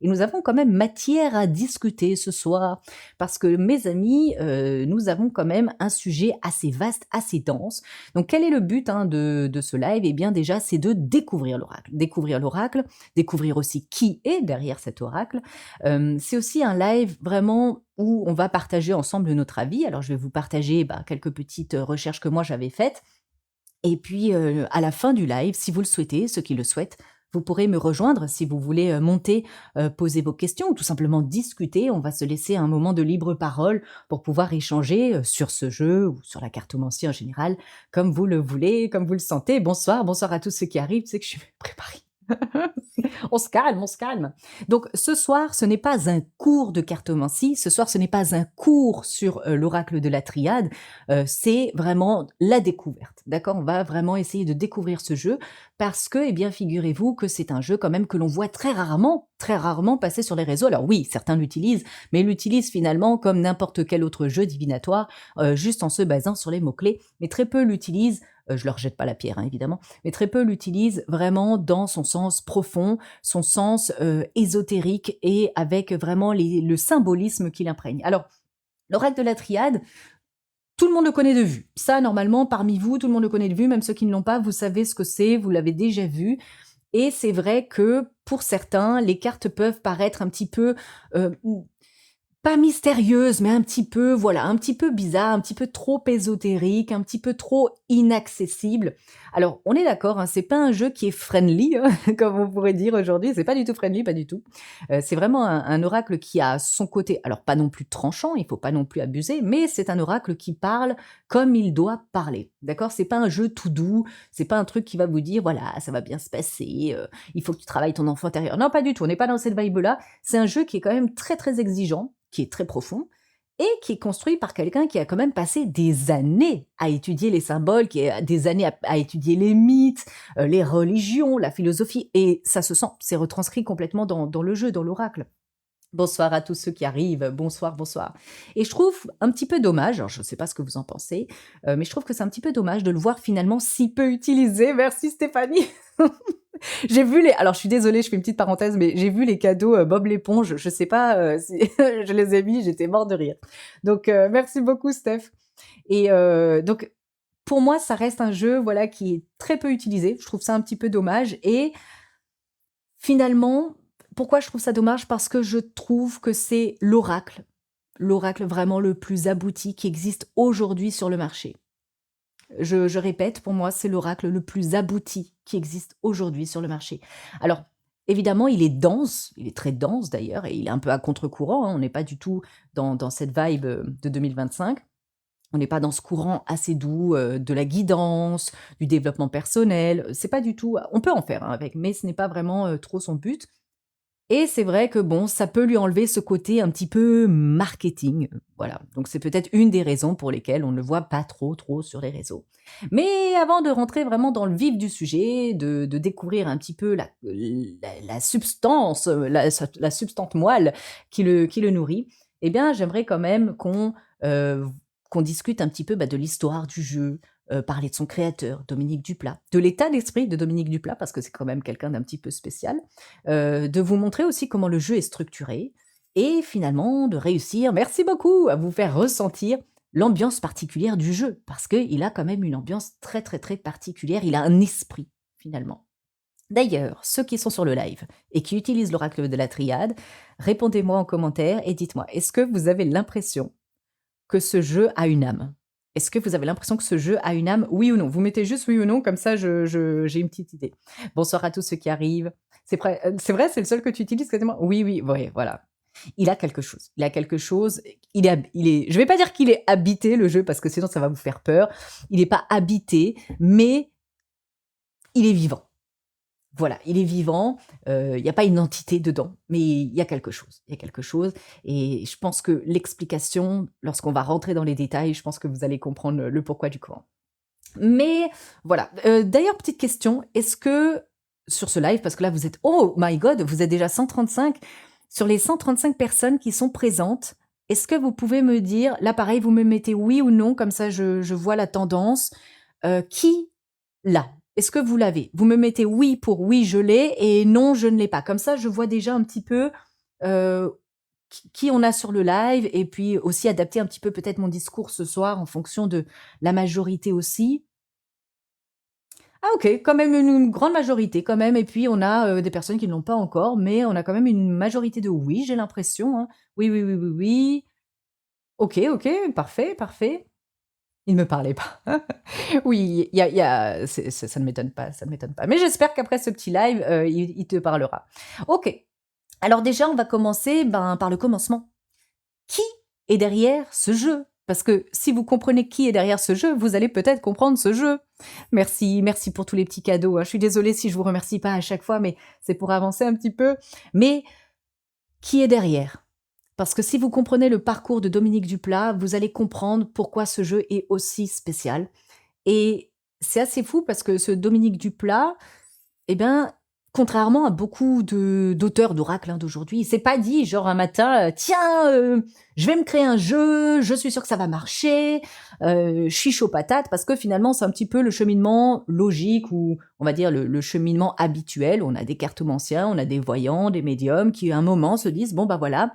Et nous avons quand même matière à discuter ce soir, parce que mes amis, nous avons quand même un sujet assez vaste, assez dense. Donc quel est le but hein, de ce live? Eh bien déjà, c'est de découvrir l'oracle, découvrir aussi qui est derrière cet oracle. C'est aussi un live vraiment où on va partager ensemble notre avis. Alors je vais vous partager quelques petites recherches que moi j'avais faites. Et puis, à la fin du live, si vous le souhaitez, ceux qui le souhaitent, vous pourrez me rejoindre si vous voulez, monter, poser vos questions ou tout simplement discuter. On va se laisser un moment de libre parole pour pouvoir échanger, sur ce jeu ou sur la cartomancie en général, comme vous le voulez, comme vous le sentez. Bonsoir, bonsoir à tous ceux qui arrivent. Tu sais que je suis préparée. On se calme, on se calme. Donc ce soir, ce n'est pas un cours de cartomancie, ce soir, ce n'est pas un cours sur l'oracle de la triade, c'est vraiment la découverte, d'accord? On va vraiment essayer de découvrir ce jeu parce que, eh bien, figurez-vous que c'est un jeu quand même que l'on voit très rarement passer sur les réseaux. Alors oui, certains l'utilisent, mais l'utilisent finalement comme n'importe quel autre jeu divinatoire, juste en se basant sur les mots-clés, mais très peu l'utilisent, je leur jette pas la pierre, hein, évidemment, mais très peu l'utilisent vraiment dans son sens profond, son sens ésotérique et avec vraiment le symbolisme qu'il imprègne. Alors, l'oracle de la triade, tout le monde le connaît de vue. Ça, normalement, parmi vous, tout le monde le connaît de vue, même ceux qui ne l'ont pas, vous savez ce que c'est, vous l'avez déjà vu. Et c'est vrai que pour certains, les cartes peuvent paraître un petit peu euh, pas mystérieuse, mais un petit peu, voilà, un petit peu bizarre, un petit peu trop ésotérique, un petit peu trop inaccessible. Alors, on est d'accord, hein, c'est pas un jeu qui est friendly, hein, comme on pourrait dire aujourd'hui, c'est pas du tout friendly, pas du tout. C'est vraiment un oracle qui a son côté, alors pas non plus tranchant, il faut pas non plus abuser, mais c'est un oracle qui parle comme il doit parler, d'accord? C'est pas un jeu tout doux, c'est pas un truc qui va vous dire, voilà, ça va bien se passer, il faut que tu travailles ton enfant intérieur. Non, pas du tout, on n'est pas dans cette vibe-là. C'est un jeu qui est quand même très très exigeant, qui est très profond, et qui est construit par quelqu'un qui a quand même passé des années à étudier les symboles, qui a des années à étudier les mythes, les religions, la philosophie, et ça se sent, c'est retranscrit complètement dans le jeu, dans l'oracle. Bonsoir à tous ceux qui arrivent, bonsoir, bonsoir. Et je trouve un petit peu dommage, alors je ne sais pas ce que vous en pensez, mais je trouve que c'est un petit peu dommage de le voir finalement si peu utilisé. Merci Stéphanie. J'ai vu les... Alors je suis désolée, je fais une petite parenthèse, mais j'ai vu les cadeaux Bob l'éponge, je sais pas si je les ai mis, j'étais mort de rire. Donc merci beaucoup Steph. Et donc pour moi, ça reste un jeu voilà qui est très peu utilisé. Je trouve ça un petit peu dommage. Et finalement, pourquoi je trouve ça dommage? Parce que je trouve que c'est l'oracle vraiment le plus abouti qui existe aujourd'hui sur le marché. Je répète, pour moi, c'est l'oracle le plus abouti qui existe aujourd'hui sur le marché. Alors, évidemment, il est dense, il est très dense d'ailleurs, et il est un peu à contre-courant, hein, on n'est pas du tout dans cette vibe de 2025. On n'est pas dans ce courant assez doux de la guidance, du développement personnel. C'est pas du tout. On peut en faire hein, avec, mais ce n'est pas vraiment trop son but. Et c'est vrai que bon, ça peut lui enlever ce côté un petit peu marketing, voilà. Donc c'est peut-être une des raisons pour lesquelles on ne le voit pas trop sur les réseaux. Mais avant de rentrer vraiment dans le vif du sujet, de découvrir un petit peu la substance, la substante moelle qui le nourrit, eh bien j'aimerais quand même qu'on discute un petit peu de l'histoire du jeu, parler de son créateur, Dominique Duplat, de l'état d'esprit de Dominique Duplat, parce que c'est quand même quelqu'un d'un petit peu spécial, de vous montrer aussi comment le jeu est structuré et finalement de réussir, merci beaucoup, à vous faire ressentir l'ambiance particulière du jeu, parce qu'il a quand même une ambiance très particulière, il a un esprit finalement. D'ailleurs, ceux qui sont sur le live et qui utilisent l'oracle de la triade, répondez-moi en commentaire et dites-moi, est-ce que vous avez l'impression que ce jeu a une âme? Est-ce que vous avez l'impression que ce jeu a une âme? Oui ou non? Vous mettez juste oui ou non, comme ça j'ai une petite idée. Bonsoir à tous ceux qui arrivent. C'est vrai, c'est le seul que tu utilises quasiment? Oui, oui, ouais, voilà. Il a quelque chose. Il a quelque chose. Je vais pas dire qu'il est habité le jeu parce que sinon ça va vous faire peur. Il n'est pas habité, mais il est vivant. Voilà, il est vivant, il y a pas une entité dedans, mais il y a quelque chose. Il y a quelque chose et je pense que l'explication, lorsqu'on va rentrer dans les détails, je pense que vous allez comprendre le pourquoi du comment. Mais voilà, d'ailleurs petite question, est-ce que sur ce live, parce que là vous êtes oh my god, vous êtes déjà 135, sur les 135 personnes qui sont présentes, est-ce que vous pouvez me dire, là pareil, vous me mettez oui ou non, comme ça je vois la tendance, qui l'a? Est-ce que vous l'avez? Vous me mettez oui pour oui, je l'ai et non, je ne l'ai pas. Comme ça, je vois déjà un petit peu heu, qui on a sur le live et puis aussi adapter un petit peu peut-être mon discours ce soir en fonction de la majorité aussi. Ah OK, quand même une grande majorité quand même et puis on a, des personnes qui ne l'ont pas encore, mais on a quand même une majorité de oui, j'ai l'impression, hein. Oui, oui, oui, oui, oui. OK, OK, parfait, parfait. Il ne me parlait pas. Oui, il y a ça ne m'étonne pas, ça ne m'étonne pas. Mais j'espère qu'après ce petit live, il te parlera. OK. Alors déjà, on va commencer, ben, par le commencement. Qui est derrière ce jeu? Parce que si vous comprenez qui est derrière ce jeu, vous allez peut-être comprendre ce jeu. Merci, merci pour tous les petits cadeaux, hein. Je suis désolée si je vous remercie pas à chaque fois, mais c'est pour avancer un petit peu. Mais qui est derrière? Parce que si vous comprenez le parcours de Dominique Duplat, vous allez comprendre pourquoi ce jeu est aussi spécial. Et c'est assez fou parce que ce Dominique Duplat, eh ben, contrairement à beaucoup de d'auteurs d'oracles, hein, d'aujourd'hui, il s'est pas dit genre un matin, «Tiens, je vais me créer un jeu, je suis sûr que ça va marcher, je suis chaud patate», parce que finalement, c'est un petit peu le cheminement logique ou on va dire le cheminement habituel. On a des cartomanciens, on a des voyants, des médiums qui, à un moment, se disent: «Bon, bah, voilà,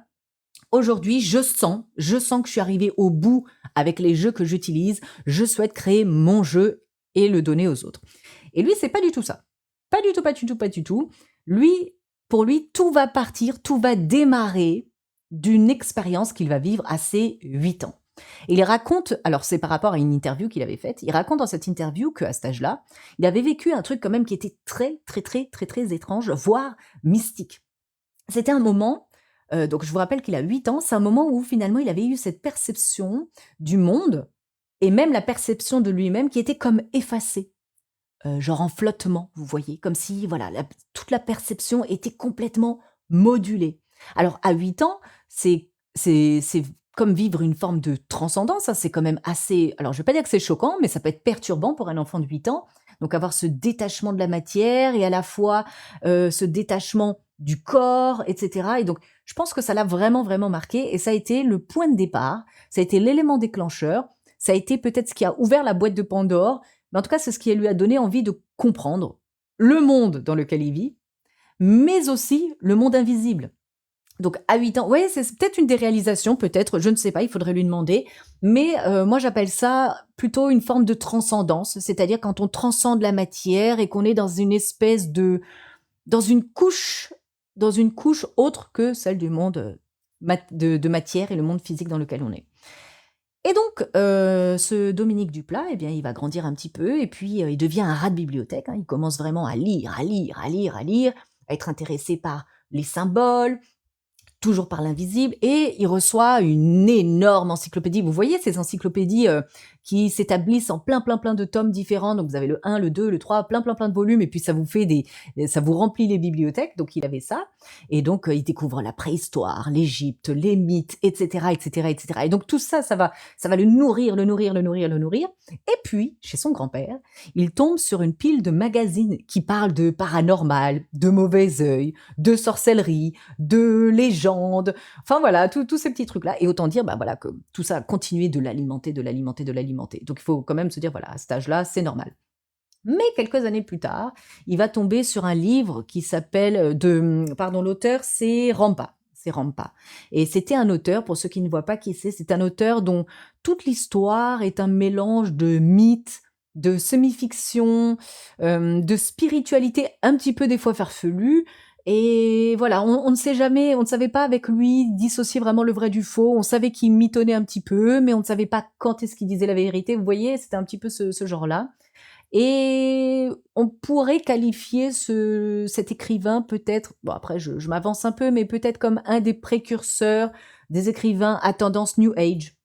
aujourd'hui, je sens que je suis arrivé au bout avec les jeux que j'utilise. Je souhaite créer mon jeu et le donner aux autres». Et lui, c'est pas du tout ça. Pas du tout, pas du tout, pas du tout. Lui, pour lui, tout va partir, tout va démarrer d'une expérience qu'il va vivre à ses 8 ans. Et il raconte, alors c'est par rapport à une interview qu'il avait faite, il raconte dans cette interview qu'à cet âge-là, il avait vécu un truc quand même qui était très, très, très, très, très étrange, voire mystique. C'était un moment, donc je vous rappelle qu'il a 8 ans, c'est un moment où finalement il avait eu cette perception du monde et même la perception de lui-même qui était comme effacée, genre en flottement, vous voyez? Comme si voilà, toute la perception était complètement modulée. Alors à 8 ans, c'est comme vivre une forme de transcendance, hein, c'est quand même assez, alors je vais pas dire que c'est choquant, mais ça peut être perturbant pour un enfant de 8 ans. Donc avoir ce détachement de la matière et à la fois, ce détachement du corps et cetera. Et donc je pense que ça l'a vraiment, vraiment marqué et ça a été le point de départ, ça a été l'élément déclencheur, ça a été peut-être ce qui a ouvert la boîte de Pandore, mais en tout cas, c'est ce qui lui a donné envie de comprendre le monde dans lequel il vit, mais aussi le monde invisible. Donc à 8 ans, ouais, c'est peut-être une des réalisations, peut-être, je ne sais pas, il faudrait lui demander, mais moi j'appelle ça plutôt une forme de transcendance, c'est-à-dire quand on transcende la matière et qu'on est dans une espèce de dans une couche dans une couche autre que celle du monde, de matière et le monde physique dans lequel on est. Et donc, ce Dominique Duplat, eh bien, il va grandir un petit peu et puis, il devient un rat de bibliothèque, hein. Il commence vraiment à lire, à lire, à lire, à lire, à être intéressé par les symboles, toujours par l'invisible, et il reçoit une énorme encyclopédie. Vous voyez ces encyclopédies, qui s'établissent en plein, plein, plein de tomes différents, donc vous avez le 1, le 2, le 3, plein, plein, plein de volumes et puis ça vous remplit les bibliothèques, donc il avait ça et donc il découvre la préhistoire, l'Égypte, les mythes et cetera et cetera et cetera et donc tout ça, ça va le nourrir, le nourrir, le nourrir, le nourrir et puis, chez son grand-père, il tombe sur une pile de magazines qui parlent de paranormal, de mauvais œil, de sorcellerie, de légendes, enfin voilà, tous ces petits trucs-là. Et autant dire, bah voilà, que tout ça a continué de l'alimenter, de l'alimenter, de l'alimenter. Donc il faut quand même se dire, voilà, à cet âge-là, c'est normal. Mais quelques années plus tard, il va tomber sur un livre qui s'appelle, pardon, l'auteur c'est Rampa. C'est Rampa. Et c'était un auteur, pour ceux qui ne voient pas qui c'est un auteur dont toute l'histoire est un mélange de mythes, de semi-fiction, de spiritualité un petit peu des fois farfelue. Et voilà, on ne sait jamais, on ne savait pas avec lui dissocier vraiment le vrai du faux. On savait qu'il mitonnait un petit peu, mais on ne savait pas quand est-ce qu'il disait la vérité. Vous voyez, c'était un petit peu ce genre-là. Et on pourrait qualifier cet écrivain peut-être, bon après je m'avance un peu, mais peut-être comme un des précurseurs des écrivains à tendance New Age,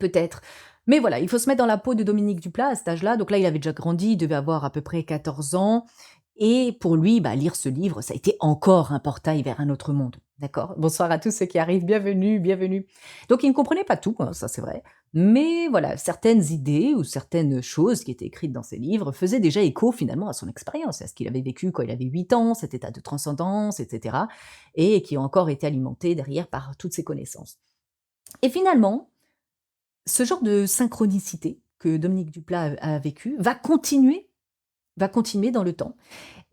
peut-être. Mais voilà, il faut se mettre dans la peau de Dominique Duplat à cet âge-là. Donc là, il avait déjà grandi, il devait avoir à peu près 14 ans. Et pour lui, bah, lire ce livre, ça a été encore un portail vers un autre monde. D'accord? Bonsoir à tous ceux qui arrivent, bienvenue, bienvenue. Donc il ne comprenait pas tout, hein, ça c'est vrai. Mais voilà, certaines idées ou certaines choses qui étaient écrites dans ces livres faisaient déjà écho finalement à son expérience, à ce qu'il avait vécu quand il avait 8 ans, cet état de transcendance, etc. Et qui ont encore été alimentés derrière par toutes ces connaissances. Et finalement, ce genre de synchronicité que Dominique Duplat a vécu va continuer dans le temps.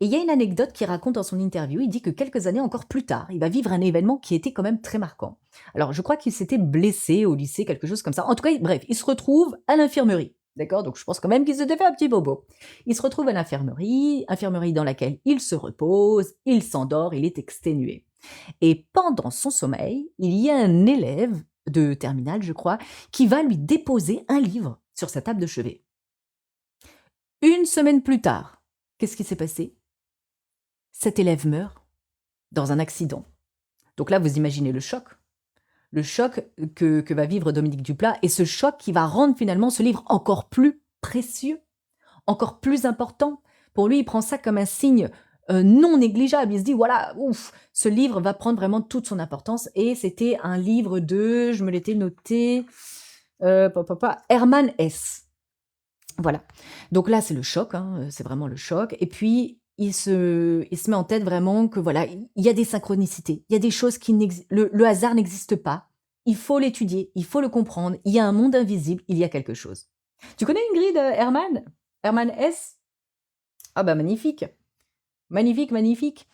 Et il y a une anecdote qu'il raconte dans son interview, il dit que quelques années encore plus tard, il va vivre un événement qui était quand même très marquant. Alors je crois qu'il s'était blessé au lycée, quelque chose comme ça. En tout cas, bref, il se retrouve à l'infirmerie. D'accord? Donc je pense quand même qu'il s'était fait un petit bobo. Il se retrouve à l'infirmerie, infirmerie dans laquelle il se repose, il s'endort, il est exténué. Et pendant son sommeil, il y a un élève de terminale, je crois, qui va lui déposer un livre sur sa table de chevet. Une semaine plus tard, qu'est-ce qui s'est passé? Cet élève meurt dans un accident. Donc là, vous imaginez le choc que va vivre Dominique Duplat, et ce choc qui va rendre finalement ce livre encore plus précieux, encore plus important. Pour lui, il prend ça comme un signe non négligeable. Il se dit, voilà, ouf, ce livre va prendre vraiment toute son importance. Et c'était un livre de, je me l'étais noté, Hermann Hesse. Voilà. Donc là, c'est le choc, hein, c'est vraiment le choc. Et puis, il se met en tête vraiment que voilà, il y a des synchronicités, il y a des choses qui le hasard n'existe pas. Il faut l'étudier, il faut le comprendre. Il y a un monde invisible, il y a quelque chose. Tu connais Ingrid Hermann? Hermann Hesse? Ah bah magnifique. Magnifique, magnifique.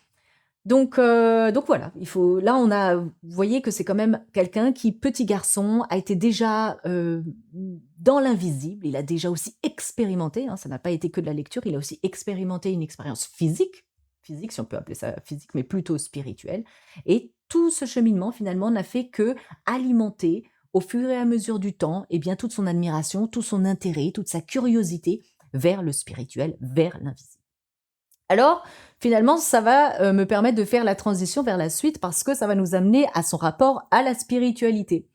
Donc voilà, là vous voyez que c'est quand même quelqu'un qui, petit garçon, a été déjà dans l'invisible. Il a déjà aussi expérimenté, hein, ça n'a pas été que de la lecture, il a aussi expérimenté une expérience physique si on peut appeler ça physique, mais plutôt spirituelle. Et tout ce cheminement finalement n'a fait que alimenter au fur et à mesure du temps, eh bien toute son admiration, tout son intérêt, toute sa curiosité vers le spirituel, vers l'invisible. Alors, finalement, ça va me permettre de faire la transition vers la suite parce que ça va nous amener à son rapport à la spiritualité.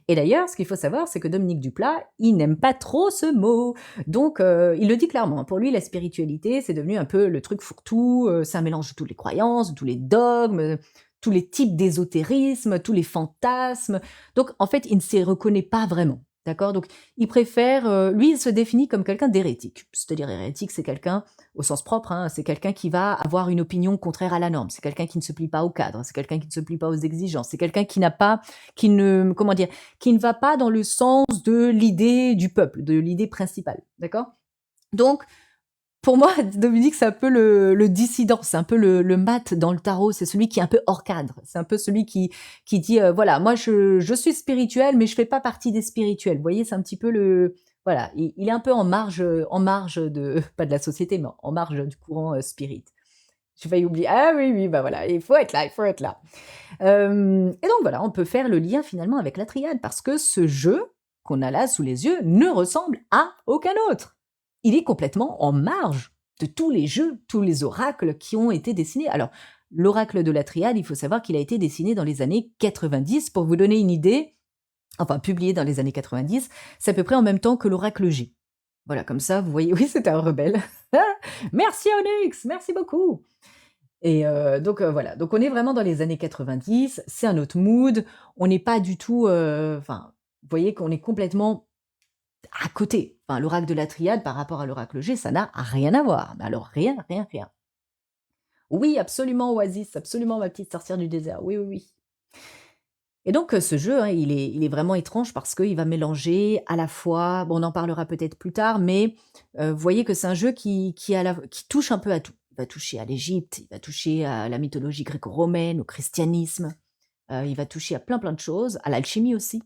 Et d'ailleurs, ce qu'il faut savoir, c'est que Dominique Duplat, il n'aime pas trop ce mot. Donc, il le dit clairement. Pour lui, la spiritualité, c'est devenu un peu le truc fourre-tout. C'est un mélange de toutes les croyances, de tous les dogmes, tous les types d'ésotérisme, tous les fantasmes. Donc, en fait, il ne s'y reconnaît pas vraiment. D'accord? Donc, il préfère, lui, il se définit comme quelqu'un d'hérétique. C'est-à-dire, hérétique, c'est quelqu'un au sens propre, hein, c'est quelqu'un qui va avoir une opinion contraire à la norme, c'est quelqu'un qui ne se plie pas au cadre, c'est quelqu'un qui ne se plie pas aux exigences, c'est quelqu'un qui n'a pas, qui ne, comment dire, qui ne va pas dans le sens de l'idée du peuple, de l'idée principale, d'accord? Donc, pour moi, Dominique, c'est un peu le dissident, c'est un peu le mat dans le tarot, c'est celui qui est un peu hors cadre, c'est un peu celui qui dit, voilà, moi je suis spirituel, mais je fais pas partie des spirituels. Vous voyez, c'est un petit peu voilà, il est un peu en marge de, pas de la société, mais en marge du courant spirit. J'ai failli oublier. Ah oui, oui, bah voilà, il faut être là, il faut être là. Et donc voilà, on peut faire le lien finalement avec la triade, parce que ce jeu qu'on a là sous les yeux ne ressemble à aucun autre. Il est complètement en marge de tous les jeux, tous les oracles qui ont été dessinés. Alors, l'oracle de la triade, il faut savoir qu'il a été dessiné dans les années 90. Pour vous donner une idée, enfin publié dans les années 90, c'est à peu près en même temps que l'oracle G. Voilà, comme ça, vous voyez, oui, c'était un rebelle. Merci Onyx, merci beaucoup. Et donc voilà, donc on est vraiment dans les années 90, c'est un autre mood, on n'est pas du tout, enfin, vous voyez qu'on est complètement à côté. Enfin, l'oracle de la triade par rapport à l'oracle G, ça n'a rien à voir. Mais alors rien, rien, rien. Oui, absolument Oasis, absolument ma petite sorcière du désert, oui, oui, oui. Et donc ce jeu, hein, il est vraiment étrange parce qu'il va mélanger à la fois, bon, on en parlera peut-être plus tard, mais vous voyez que c'est un jeu qui touche un peu à tout. Il va toucher à l'Égypte, il va toucher à la mythologie gréco-romaine, au christianisme, il va toucher à plein, plein de choses, à l'alchimie aussi.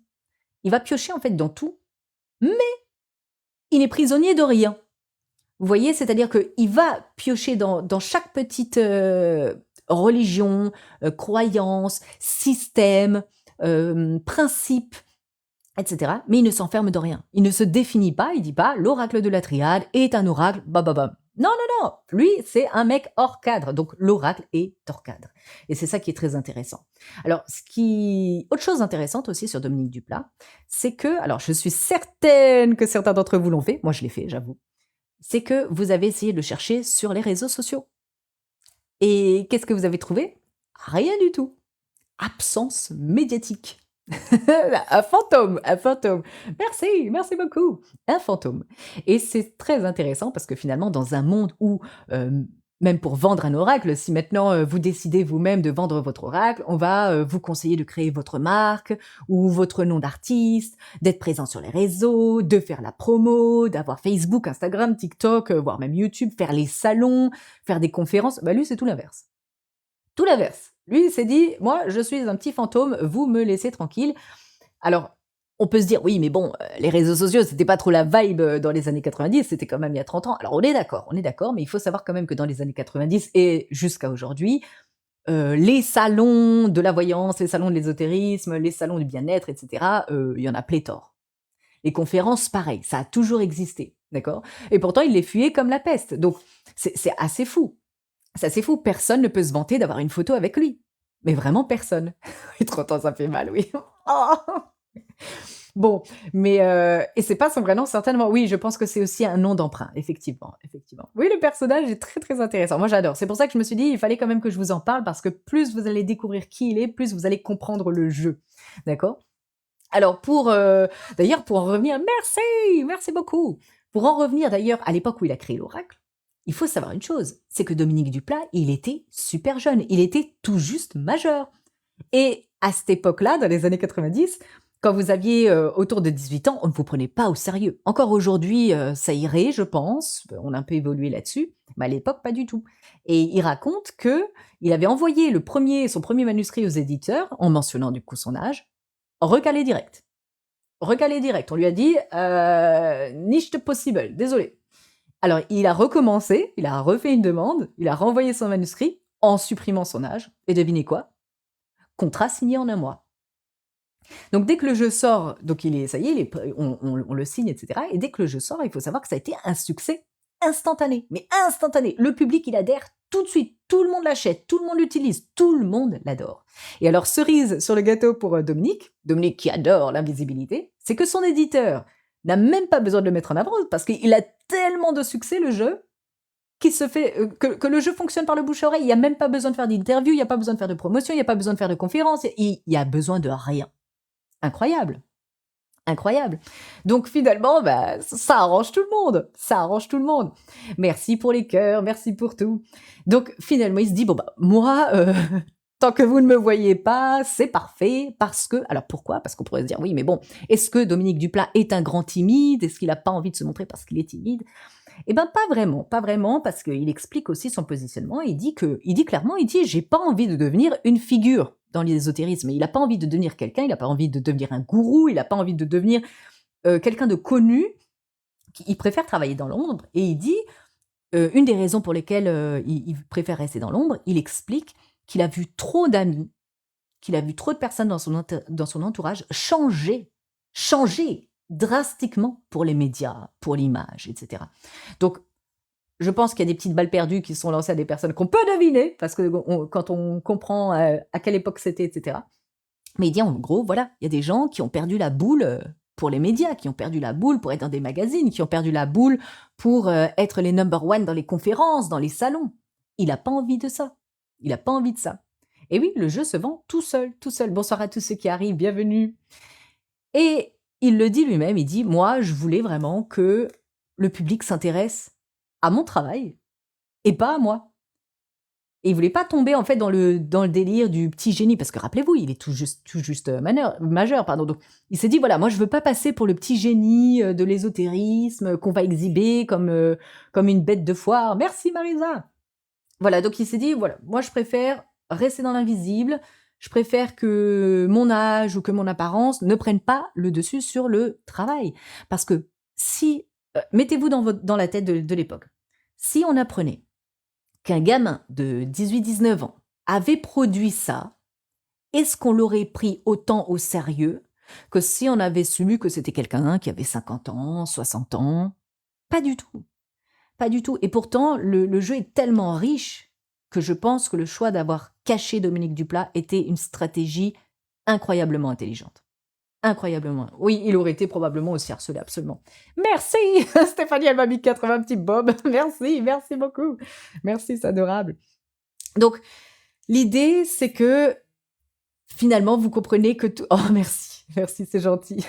Il va piocher en fait dans tout, mais il est prisonnier de rien. Vous voyez? C'est-à-dire qu'il va piocher dans chaque petite, religion, croyance, système, principe, et cetera, mais il ne s'enferme de rien. Il ne se définit pas, il dit pas: «L'oracle de la triade est un oracle, ba ba bam». Non, non, non! Lui, c'est un mec hors cadre, donc l'oracle est hors cadre, et c'est ça qui est très intéressant. Alors autre chose intéressante aussi sur Dominique Duplat, c'est que, alors je suis certaine que certains d'entre vous l'ont fait, moi je l'ai fait, j'avoue, c'est que vous avez essayé de le chercher sur les réseaux sociaux. Et qu'est-ce que vous avez trouvé? Rien du tout. Absence médiatique. Un fantôme, un fantôme. Merci, merci beaucoup. Un fantôme. Et c'est très intéressant parce que finalement, dans un monde où Même pour vendre un oracle, si maintenant, vous décidez vous-même de vendre votre oracle, on va, vous conseiller de créer votre marque ou votre nom d'artiste, d'être présent sur les réseaux, de faire la promo, d'avoir Facebook, Instagram, TikTok, voire même YouTube, faire les salons, faire des conférences. Bah, lui, c'est tout l'inverse. Tout l'inverse. Lui, il s'est dit: «Moi, je suis un petit fantôme, vous me laissez tranquille». Alors, on peut se dire: «Oui, mais bon, les réseaux sociaux, c'était pas trop la vibe, dans les années 90, c'était quand même il y a 30 ans». Alors on est d'accord, mais il faut savoir quand même que dans les années 90 et jusqu'à aujourd'hui, les salons de la voyance, les salons de l'ésotérisme, les salons du bien-être et cetera, il y en a pléthore. Les conférences, pareil, ça a toujours existé, d'accord? Et pourtant, il les fuyait comme la peste. Donc c'est assez fou. C'est assez fou, personne ne peut se vanter d'avoir une photo avec lui. Mais vraiment personne. Et 30 ans, ça fait mal, oui. Oh! Bon, mais et c'est pas son vrai nom certainement. Oui, je pense que c'est aussi un nom d'emprunt, effectivement, effectivement. Oui, le personnage est très, très intéressant. Moi, j'adore. C'est pour ça que je me suis dit: «Il fallait quand même que je vous en parle» parce que plus vous allez découvrir qui il est, plus vous allez comprendre le jeu. D'accord? Alors d'ailleurs pour en revenir merci! Merci beaucoup! Pour en revenir d'ailleurs à l'époque où il a créé l'oracle, il faut savoir une chose, c'est que Dominique Duplat, il était super jeune, il était tout juste majeur. Et à cette époque-là, dans les années 90, quand vous aviez, autour de 18 ans, on ne vous prenait pas au sérieux. Encore aujourd'hui, ça irait, je pense, on a un peu évolué là-dessus, mais à l'époque, pas du tout. Et il raconte que il avait envoyé son premier manuscrit aux éditeurs, en mentionnant du coup son âge, recalé direct. Recalé direct. On lui a dit: Nicht possible, désolé». Alors il a recommencé, il a refait une demande, il a renvoyé son manuscrit en supprimant son âge et devinez quoi? Contrat signé en un mois. Donc dès que le jeu sort, donc il est ça y est, il est prêt, on le signe et cetera et dès que le jeu sort, il faut savoir que ça a été un succès instantané, mais instantané. Le public, il adhère tout de suite, tout le monde l'achète, tout le monde l'utilise, tout le monde l'adore. Et alors cerise sur le gâteau pour, Dominique qui adore l'invisibilité, c'est que son éditeur n'a même pas besoin de le mettre en avant parce qu'il a tellement de succès le jeu, qui se fait, que le jeu fonctionne par le bouche à oreille. Il y a même pas besoin de faire d'interview, il y a pas besoin de faire de promotion, il y a pas besoin de faire de conférences, il y a besoin de rien. Incroyable, incroyable. Donc finalement, bah, ça arrange tout le monde, ça arrange tout le monde. Merci pour les cœurs, merci pour tout. Donc finalement, il se dit: «Bon, bah, moi, tant que vous ne me voyez pas, c'est parfait parce que» alors pourquoi? Parce qu'on pourrait se dire: «Oui, mais bon, est-ce que Dominique Duplat est un grand timide? Est-ce qu'il a pas envie de se montrer parce qu'il est timide?» Eh ben, pas vraiment, pas vraiment, parce qu'il explique aussi son positionnement. Il dit clairement, il dit: «J'ai pas envie de devenir une figure dans l'ésotérisme». Il a pas envie de devenir quelqu'un, il a pas envie de devenir un gourou, il a pas envie de devenir, quelqu'un de connu. Il préfère travailler dans l'ombre et il dit, une des raisons pour lesquelles, il préfère rester dans l'ombre, il explique qu'il a vu trop d'amis, qu'il a vu trop de personnes dans son entourage changer drastiquement pour les médias, pour l'image et cetera. Donc je pense qu'il y a des petites balles perdues qui sont lancées à des personnes qu'on peut deviner, parce que quand on comprend, à quelle époque c'était et cetera. Mais il dit en gros, voilà, il y a des gens qui ont perdu la boule, pour les médias, qui ont perdu la boule pour être dans des magazines, qui ont perdu la boule pour, être les number one dans les conférences, dans les salons. Il a pas envie de ça. Il a pas envie de ça. Et oui, le jeu se vend tout seul, tout seul. Bonsoir à tous ceux qui arrivent, bienvenue. Et il le dit lui-même, il dit: «Moi, je voulais vraiment que le public s'intéresse à mon travail et pas à moi». Et il voulait pas tomber en fait dans le délire du petit génie, parce que rappelez-vous, il est tout juste, majeur, pardon. Donc il s'est dit: «Voilà, moi je veux pas passer pour le petit génie, de l'ésotérisme, qu'on va exhiber comme une bête de foire». Merci Marisa! Voilà, donc il s'est dit: «Voilà, moi je préfère rester dans l'invisible, je préfère que mon âge ou que mon apparence ne prennent pas le dessus sur le travail». Parce que si, mettez-vous dans la tête de l'époque. Si on apprenait qu'un gamin de 18-19 ans avait produit ça, est-ce qu'on l'aurait pris autant au sérieux que si on avait su que c'était quelqu'un qui avait 50 ans, 60 ans? Pas du tout, pas du tout. Et pourtant, le jeu est tellement riche que je pense que le choix d'avoir caché Dominique Duplat était une stratégie incroyablement intelligente. Incroyablement. Oui, il aurait été probablement aussi harcelé, absolument. Merci! Stéphanie, elle m'a mis 80 petits bobs. Merci, merci beaucoup. Merci, c'est adorable. Donc, l'idée, c'est que finalement, vous comprenez que tout. Oh, merci, merci, c'est gentil.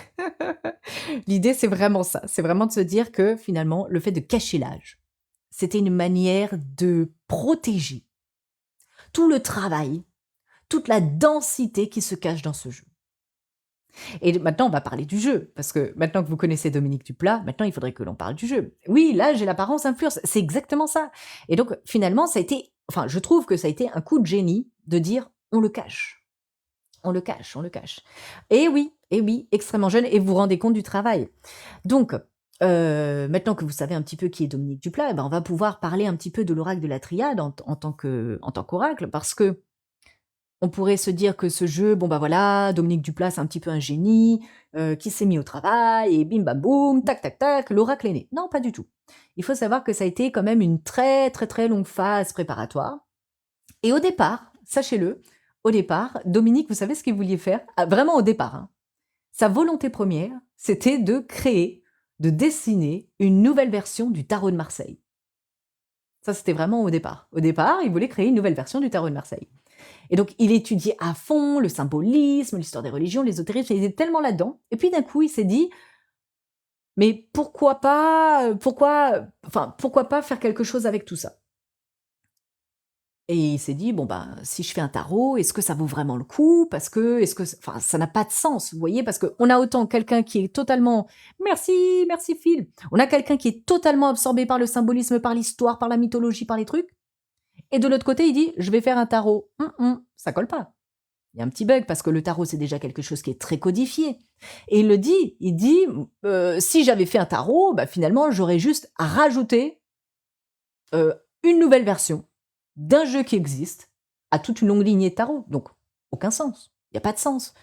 L'idée, c'est vraiment ça. C'est vraiment de se dire que finalement, le fait de cacher l'âge, c'était une manière de protéger tout le travail, toute la densité qui se cache dans ce jeu. Et maintenant, on va parler du jeu, parce que maintenant que vous connaissez Dominique Duplat, maintenant il faudrait que l'on parle du jeu. Oui, là, j'ai l'apparence influence, c'est exactement ça. Et donc, finalement, ça a été, enfin, je trouve que ça a été un coup de génie de dire, on le cache. On le cache, on le cache. Et oui, extrêmement jeune, et vous vous rendez compte du travail. Donc, maintenant que vous savez un petit peu qui est Dominique Duplat, eh ben, on va pouvoir parler un petit peu de l'oracle de la triade en tant qu'oracle, parce que on pourrait se dire que ce jeu, bon bah voilà, Dominique Duplat, c'est un petit peu un génie, qui s'est mis au travail et bim bam boum, tac tac tac, l'oracle est né. Non, pas du tout. Il faut savoir que ça a été quand même une très très très longue phase préparatoire. Et au départ, sachez-le, au départ, Dominique, vous savez ce qu'il voulait faire? Ah, vraiment au départ, hein. Sa volonté première, c'était de créer, de dessiner une nouvelle version du tarot de Marseille. Ça, c'était vraiment au départ. Au départ, il voulait créer une nouvelle version du tarot de Marseille. Et donc, il étudiait à fond le symbolisme, l'histoire des religions, l'ésotérisme, il était tellement là-dedans. Et puis d'un coup, il s'est dit, mais pourquoi pas faire quelque chose avec tout ça? Et il s'est dit, bon ben, si je fais un tarot, est-ce que ça vaut vraiment le coup? Enfin, ça n'a pas de sens, vous voyez, parce qu'on a autant quelqu'un qui est totalement, merci Phil, on a quelqu'un qui est totalement absorbé par le symbolisme, par l'histoire, par la mythologie, par les trucs, et de l'autre côté, il dit, je vais faire un tarot. Ça colle pas. Il y a un petit bug parce que le tarot, c'est déjà quelque chose qui est très codifié. Et il dit, si j'avais fait un tarot, bah, finalement, j'aurais juste rajouté une nouvelle version d'un jeu qui existe à toute une longue lignée de tarot. Donc, aucun sens. Il n'y a pas de sens.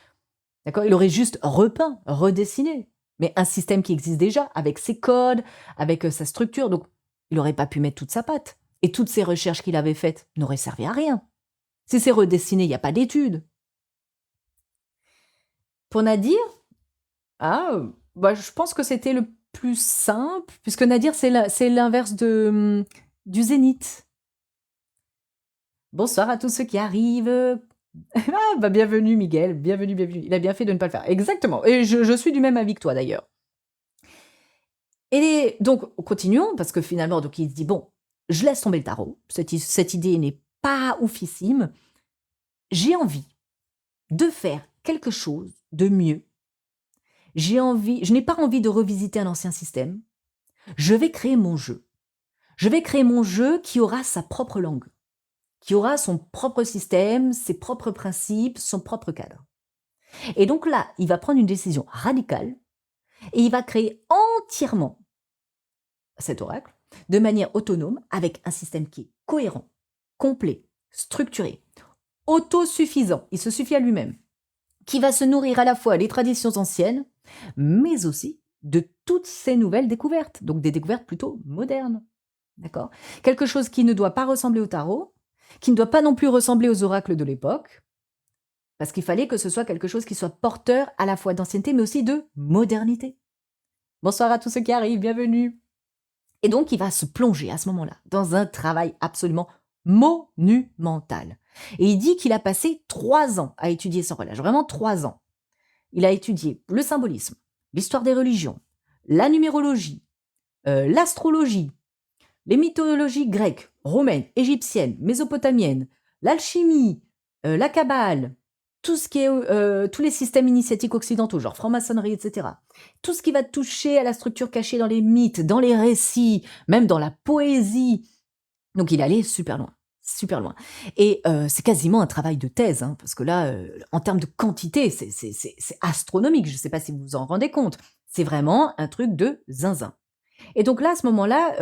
D'accord? Il aurait juste repeint, redessiné. Mais un système qui existe déjà, avec ses codes, avec sa structure. Donc, il n'aurait pas pu mettre toute sa patte. Et toutes ces recherches qu'il avait faites n'auraient servi à rien. Si c'est redessiné, il n'y a pas d'études. Pour Nadir, je pense que c'était le plus simple, puisque Nadir, c'est l'inverse du zénith. Bonsoir à tous ceux qui arrivent. Bienvenue Miguel, bienvenue. Il a bien fait de ne pas le faire. Exactement. Et je suis du même avis que toi d'ailleurs. Et donc, continuons, parce que finalement, donc, il se dit, bon, je laisse tomber le tarot. Cette idée n'est pas oufissime. J'ai envie de faire quelque chose de mieux. Je n'ai pas envie de revisiter un ancien système. Je vais créer mon jeu. Je vais créer mon jeu qui aura sa propre langue, qui aura son propre système, ses propres principes, son propre cadre. Et donc là, il va prendre une décision radicale et il va créer entièrement cet oracle de manière autonome avec un système qui est cohérent, complet, structuré, autosuffisant, il se suffit à lui-même, qui va se nourrir à la fois des traditions anciennes, mais aussi de toutes ces nouvelles découvertes, donc des découvertes plutôt modernes. D'accord? Quelque chose qui ne doit pas ressembler au tarot, qui ne doit pas non plus ressembler aux oracles de l'époque, parce qu'il fallait que ce soit quelque chose qui soit porteur à la fois d'ancienneté, mais aussi de modernité. Bonsoir à tous ceux qui arrivent, bienvenue. Et donc, il va se plonger à ce moment-là dans un travail absolument monumental. Et il dit qu'il a passé 3 ans à étudier son relâche, vraiment 3 ans. Il a étudié le symbolisme, l'histoire des religions, la numérologie, l'astrologie, les mythologies grecques, romaines, égyptiennes, mésopotamiennes, l'alchimie, la kabbale, tout ce qui est tous les systèmes initiatiques occidentaux, genre franc-maçonnerie, etc. Tout ce qui va toucher à la structure cachée dans les mythes, dans les récits, même dans la poésie. Donc il allait super loin, super loin. Et c'est quasiment un travail de thèse, hein, parce que là, en termes de quantité, c'est astronomique. Je ne sais pas si vous vous en rendez compte. C'est vraiment un truc de zinzin. Et donc là, à ce moment-là,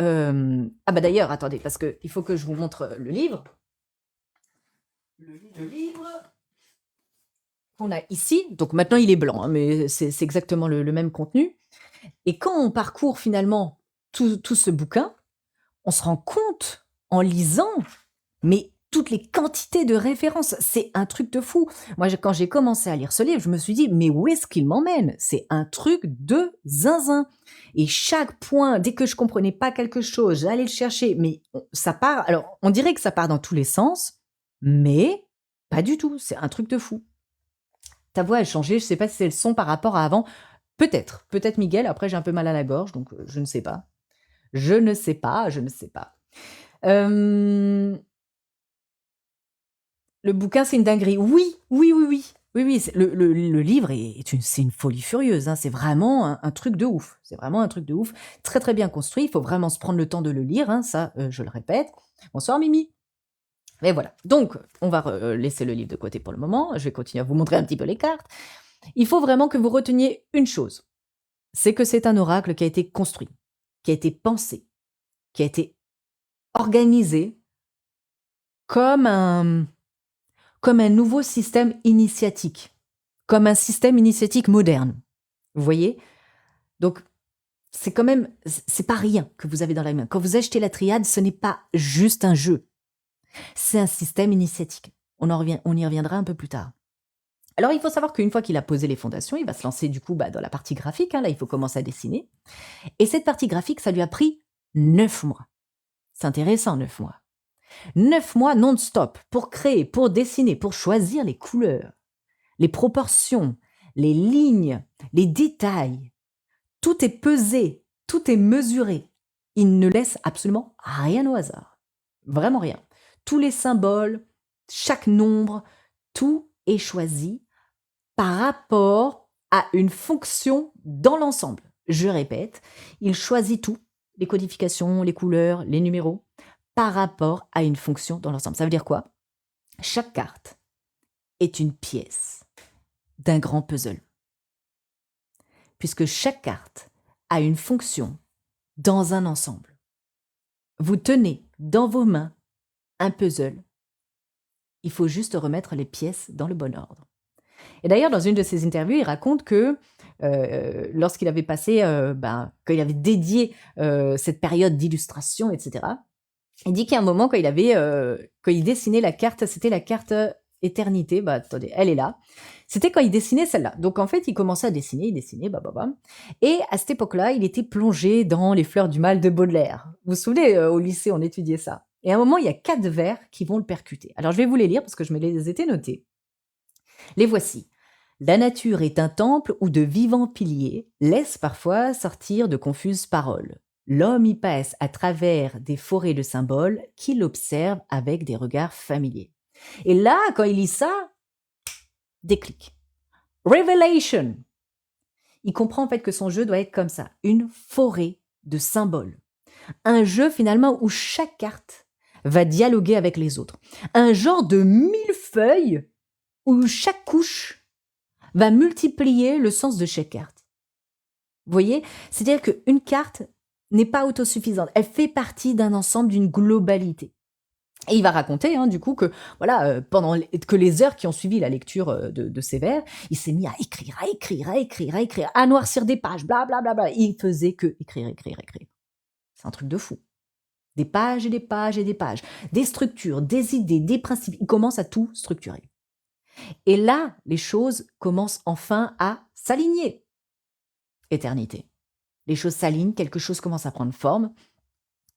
d'ailleurs, attendez, parce qu'il faut que je vous montre le livre. Le livre qu'on a ici, donc maintenant il est blanc, hein, mais c'est exactement le même contenu. Et quand on parcourt finalement tout ce bouquin, on se rend compte en lisant, mais toutes les quantités de références, c'est un truc de fou. Moi, quand j'ai commencé à lire ce livre, je me suis dit, mais où est-ce qu'il m'emmène? C'est un truc de zinzin. Et chaque point, dès que je comprenais pas quelque chose, j'allais le chercher, mais ça part, alors on dirait que ça part dans tous les sens, mais pas du tout, c'est un truc de fou. Ta voix a changé, je sais pas si c'est le son par rapport à avant. Peut-être Miguel, après j'ai un peu mal à la gorge, donc je ne sais pas. Je ne sais pas. Hem, le bouquin, c'est une dinguerie. Oui, oui, oui, oui. Oui, oui, le livre c'est une folie furieuse, hein. C'est vraiment un truc de ouf. C'est vraiment un truc de ouf. Très, très bien construit. Il faut vraiment se prendre le temps de le lire, hein, ça, je le répète. Bonsoir Mimi. Mais voilà. Donc, on va laisser le livre de côté pour le moment. Je vais continuer à vous montrer un petit peu les cartes. Il faut vraiment que vous reteniez une chose. C'est que c'est un oracle qui a été construit, qui a été pensé, qui a été organisé comme un comme un nouveau système initiatique, comme un système initiatique moderne. Vous voyez? Donc, c'est quand même c'est pas rien que vous avez dans la main. Quand vous achetez la triade, ce n'est pas juste un jeu, c'est un système initiatique. On y reviendra un peu plus tard. Alors, il faut savoir qu'une fois qu'il a posé les fondations, il va se lancer du coup, dans la partie graphique, hein. Là, il faut commencer à dessiner et cette partie graphique, ça lui a pris 9 mois. C'est intéressant, 9 mois. 9 mois non-stop pour créer, pour dessiner, pour choisir les couleurs, les proportions, les lignes, les détails. Tout est pesé, tout est mesuré. Il ne laisse absolument rien au hasard. Vraiment rien. Tous les symboles, chaque nombre, tout est choisi par rapport à une fonction dans l'ensemble. Je répète, il choisit tout, les codifications, les couleurs, les numéros, par rapport à une fonction dans l'ensemble. Ça veut dire quoi? Chaque carte est une pièce d'un grand puzzle, puisque chaque carte a une fonction dans un ensemble. Vous tenez dans vos mains un puzzle, il faut juste remettre les pièces dans le bon ordre. Et d'ailleurs, dans une de ses interviews, il raconte que lorsqu'il avait passé, quand il avait dédié cette période d'illustration, etc., il dit qu'il y a un moment, quand il dessinait la carte, c'était la carte éternité. Bah, attendez, elle est là. C'était quand il dessinait celle-là. Donc, en fait, il commençait à dessiner, il dessinait, et à cette époque-là, il était plongé dans les fleurs du mal de Baudelaire. Vous vous souvenez, au lycée, on étudiait ça. Et à un moment, il y a 4 vers qui vont le percuter. Alors, je vais vous les lire parce que je me les étais notés. Les voici. La nature est un temple où de vivants piliers laissent parfois sortir de confuses paroles. L'homme y passe à travers des forêts de symboles qu'il observe avec des regards familiers. Et là, quand il lit ça, déclic. Revelation. Il comprend en fait que son jeu doit être comme ça, une forêt de symboles. Un jeu finalement où chaque carte va dialoguer avec les autres. Un genre de millefeuille où chaque couche va multiplier le sens de chaque carte. Vous voyez? C'est-à-dire qu'une carte n'est pas autosuffisante. Elle fait partie d'un ensemble, d'une globalité. Et il va raconter, du coup, que voilà, pendant que les heures qui ont suivi la lecture de ces vers, il s'est mis à écrire, à écrire, à écrire, à écrire, à noircir des pages, blablabla. Bla, bla, bla. Il faisait que écrire, écrire, écrire. C'est un truc de fou. Des pages et des pages et des pages. Des structures, des idées, des principes. Il commence à tout structurer. Et là, les choses commencent enfin à s'aligner. Éternité. Les choses s'alignent, quelque chose commence à prendre forme.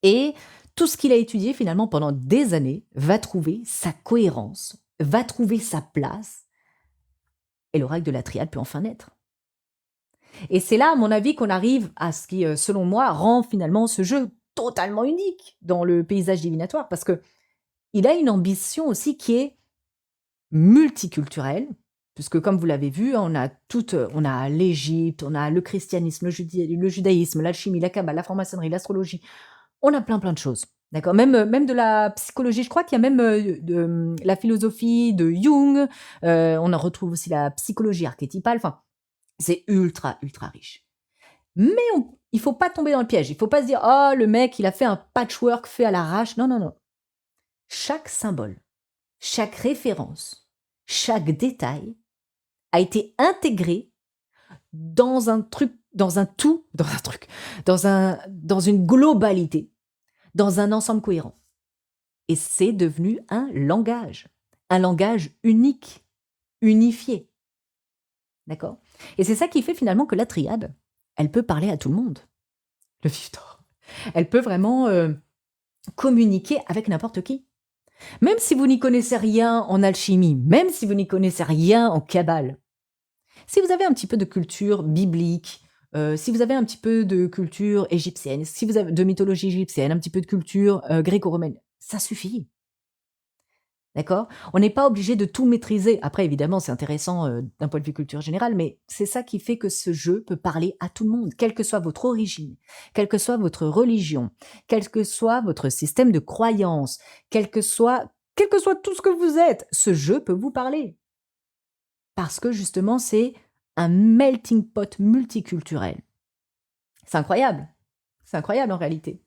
Et tout ce qu'il a étudié finalement pendant des années va trouver sa cohérence, va trouver sa place. Et l'oracle de la triade peut enfin naître. Et c'est là, à mon avis, qu'on arrive à ce qui, selon moi, rend finalement ce jeu totalement unique dans le paysage divinatoire. Parce que il a une ambition aussi qui est multiculturelle, puisque comme vous l'avez vu, on a l'Égypte, on a le christianisme, le judaïsme, l'alchimie, la kabbale, la franc-maçonnerie, l'astrologie. On a plein de choses. D'accord, même de la psychologie. Je crois qu'il y a même la philosophie de Jung. On en retrouve aussi la psychologie archétypale. Enfin, c'est ultra, ultra riche. Mais il faut pas tomber dans le piège. Il faut pas se dire, oh, le mec, il a fait un patchwork fait à l'arrache. Non, non, non. Chaque symbole, chaque référence, chaque détail a été intégré dans un truc, dans une globalité, dans un ensemble cohérent. Et c'est devenu un langage unique, unifié. D'accord? Et c'est ça qui fait finalement que la triade, elle peut parler à tout le monde. Le vif d'or. Elle peut vraiment communiquer avec n'importe qui. Même si vous n'y connaissez rien en alchimie, même si vous n'y connaissez rien en kabbale, si vous avez un petit peu de culture biblique, si vous avez un petit peu de culture égyptienne, si vous avez de mythologie égyptienne, un petit peu de culture, gréco-romaine, ça suffit. D'accord? On n'est pas obligé de tout maîtriser. Après, évidemment, c'est intéressant, d'un point de vue culture générale, mais c'est ça qui fait que ce jeu peut parler à tout le monde, quelle que soit votre origine, quelle que soit votre religion, quel que soit votre système de croyance, quel que soit tout ce que vous êtes, ce jeu peut vous parler. Parce que justement, c'est un melting pot multiculturel. C'est incroyable. C'est incroyable en réalité.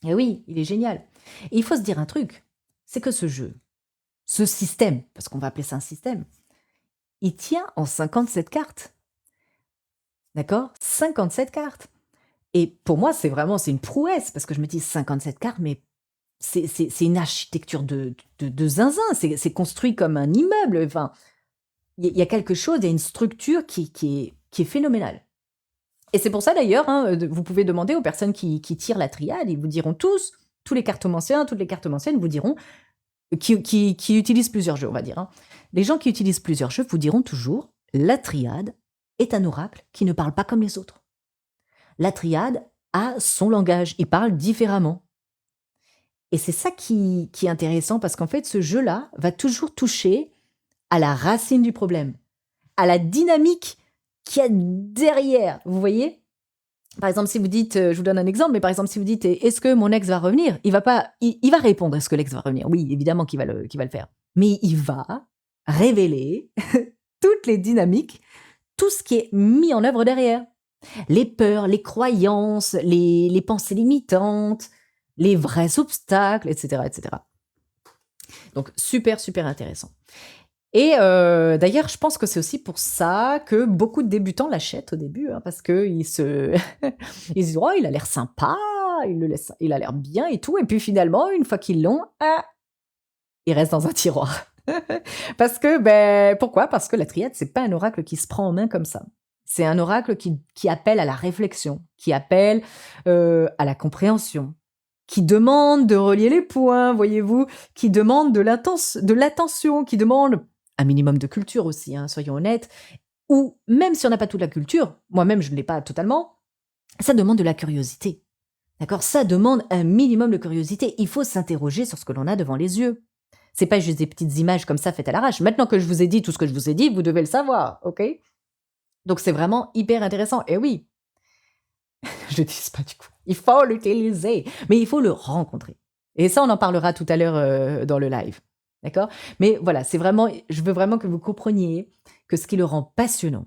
Et oui, il est génial. Et il faut se dire un truc, c'est que ce jeu, ce système, parce qu'on va appeler ça un système, il tient en 57 cartes. D'accord? 57 cartes. Et pour moi, c'est une prouesse, parce que je me dis 57 cartes, mais c'est une architecture de zinzin, c'est construit comme un immeuble. Enfin, il y a quelque chose, il y a une structure qui est phénoménale. Et c'est pour ça d'ailleurs, hein, vous pouvez demander aux personnes qui tirent la triade, ils vous diront tous les cartomanciens, toutes les cartomanciennes vous diront, qui utilisent plusieurs jeux, on va dire, hein. Les gens qui utilisent plusieurs jeux vous diront toujours, la triade est un oracle qui ne parle pas comme les autres. La triade a son langage, il parle différemment. Et c'est ça qui est intéressant parce qu'en fait, ce jeu-là va toujours toucher à la racine du problème, à la dynamique qu'il y a derrière. Vous voyez? Par exemple, si vous dites, je vous donne un exemple, mais par exemple, si vous dites, est-ce que mon ex va revenir? Il va pas, il va répondre, est-ce que l'ex va revenir? Oui, évidemment qu'il va le faire. Mais il va révéler toutes les dynamiques, tout ce qui est mis en œuvre derrière. Les peurs, les croyances, les pensées limitantes, les vrais obstacles, etc., etc. Donc, super, super intéressant. Et d'ailleurs, je pense que c'est aussi pour ça que beaucoup de débutants l'achètent au début, hein, parce qu'ils se ils se disent: «Oh, il a l'air sympa, il a l'air bien et tout» et puis finalement, une fois qu'ils l'ont, ah, il reste dans un tiroir. Parce que, pourquoi? Parce que la triade, c'est pas un oracle qui se prend en main comme ça. C'est un oracle qui appelle à la réflexion, qui appelle, à la compréhension, qui demande de relier les points, voyez-vous? Qui demande de l'attention, qui demande un minimum de culture aussi, hein, soyons honnêtes. Ou même si on n'a pas toute la culture, moi-même je ne l'ai pas totalement, ça demande de la curiosité. D'accord? Ça demande un minimum de curiosité. Il faut s'interroger sur ce que l'on a devant les yeux. C'est pas juste des petites images comme ça faites à l'arrache. Maintenant que je vous ai dit tout ce que je vous ai dit, vous devez le savoir, OK? Donc c'est vraiment hyper intéressant. Et oui, je dis pas du coup. Il faut l'utiliser, mais il faut le rencontrer. Et ça, on en parlera tout à l'heure dans le live. D'accord? Mais voilà, je veux vraiment que vous compreniez que ce qui le rend passionnant,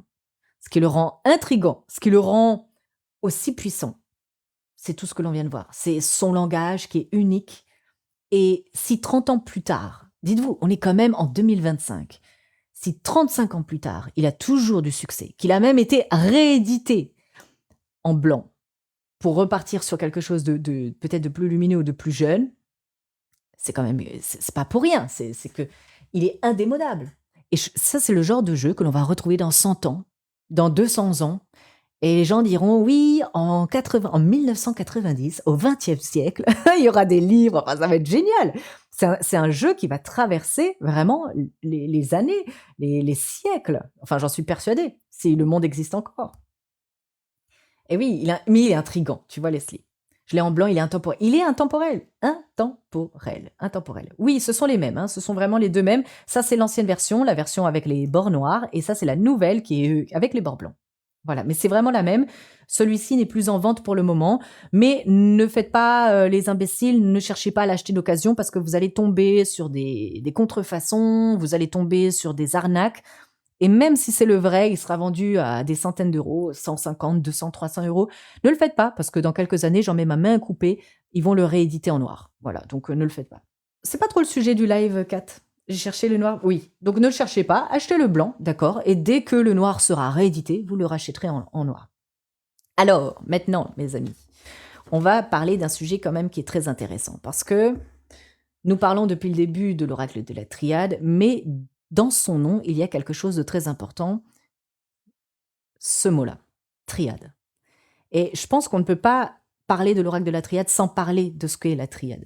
ce qui le rend intrigant, ce qui le rend aussi puissant, c'est tout ce que l'on vient de voir. C'est son langage qui est unique. Et si 30 ans plus tard, dites-vous, on est quand même en 2025, si 35 ans plus tard, il a toujours du succès, qu'il a même été réédité en blanc, pour repartir sur quelque chose de peut-être de plus lumineux ou de plus jeune, c'est quand même c'est pas pour rien, c'est que il est indémodable. Et ça, c'est le genre de jeu que l'on va retrouver dans 100 ans, dans 200 ans, et les gens diront oui, en 1990, au XXe siècle, il y aura des livres, enfin, ça va être génial. C'est un jeu qui va traverser vraiment les années, les siècles. Enfin, j'en suis persuadée, si le monde existe encore. Et oui, mais il est intriguant, tu vois, Leslie. Je l'ai en blanc, il est intemporel. Il est intemporel. Intemporel. Intemporel. Oui, ce sont les mêmes, hein, ce sont vraiment les deux mêmes. Ça, c'est l'ancienne version, la version avec les bords noirs, et ça, c'est la nouvelle qui est avec les bords blancs. Voilà, mais c'est vraiment la même. Celui-ci n'est plus en vente pour le moment, mais ne faites pas les imbéciles, ne cherchez pas à l'acheter d'occasion parce que vous allez tomber sur des contrefaçons, vous allez tomber sur des arnaques. Et même si c'est le vrai, il sera vendu à des centaines d'euros, 150, 200, 300 euros. Ne le faites pas, parce que dans quelques années, j'en mets ma main coupée, ils vont le rééditer en noir. Voilà, donc ne le faites pas. C'est pas trop le sujet du live, Kat. J'ai cherché le noir, oui. Donc ne le cherchez pas, achetez le blanc, d'accord? Et dès que le noir sera réédité, vous le rachèterez en noir. Alors, maintenant, mes amis, on va parler d'un sujet quand même qui est très intéressant, parce que nous parlons depuis le début de l'oracle de la triade, mais dans son nom, il y a quelque chose de très important, ce mot-là, triade. Et je pense qu'on ne peut pas parler de l'oracle de la triade sans parler de ce qu'est la triade.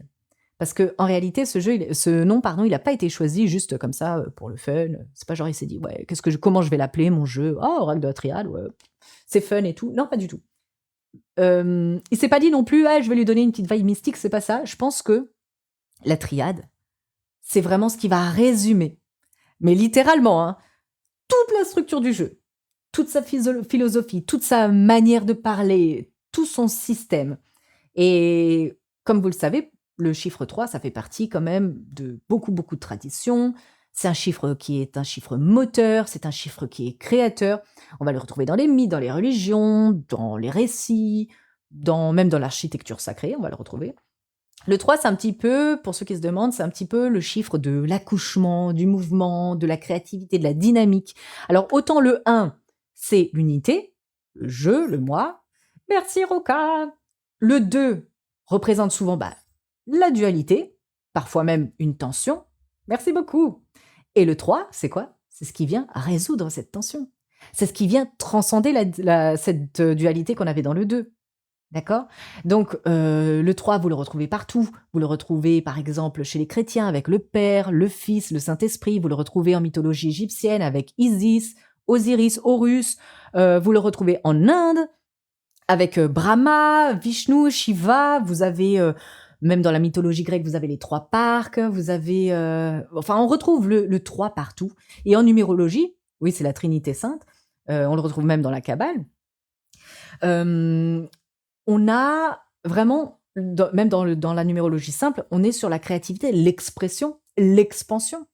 Parce que en réalité, ce nom, pardon, il n'a pas été choisi juste comme ça pour le fun. C'est pas genre il s'est dit, ouais, comment je vais l'appeler mon jeu? Oh, Oracle de la Triade, ouais, c'est fun et tout. Non, pas du tout. Il s'est pas dit non plus, ah, je vais lui donner une petite vibe mystique, c'est pas ça. Je pense que la triade, c'est vraiment ce qui va résumer, mais littéralement, hein, toute la structure du jeu, toute sa philosophie, toute sa manière de parler, tout son système. Et comme vous le savez, le chiffre 3, ça fait partie quand même de beaucoup, beaucoup de traditions. C'est un chiffre qui est un chiffre moteur, c'est un chiffre qui est créateur. On va le retrouver dans les mythes, dans les religions, dans les récits, même dans l'architecture sacrée, on va le retrouver. Le 3, c'est un petit peu, pour ceux qui se demandent, c'est un petit peu le chiffre de l'accouchement, du mouvement, de la créativité, de la dynamique. Alors autant le 1, c'est l'unité, le jeu, le moi. Merci Roca. Le 2 représente souvent la dualité, parfois même une tension. Merci beaucoup. Et le 3, c'est quoi? C'est ce qui vient résoudre cette tension. C'est ce qui vient transcender cette dualité qu'on avait dans le 2. D'accord? Donc, le 3, vous le retrouvez partout. Vous le retrouvez, par exemple, chez les chrétiens avec le Père, le Fils, le Saint-Esprit. Vous le retrouvez en mythologie égyptienne avec Isis, Osiris, Horus. Vous le retrouvez en Inde avec Brahma, Vishnu, Shiva. Vous avez, même dans la mythologie grecque, vous avez les 3 parcs. Vous avez, enfin, on retrouve le 3 partout. Et en numérologie, oui, c'est la Trinité Sainte. On le retrouve même dans la Kabbale. On a vraiment, même dans la numérologie simple, on est sur la créativité, l'expression, l'expansion.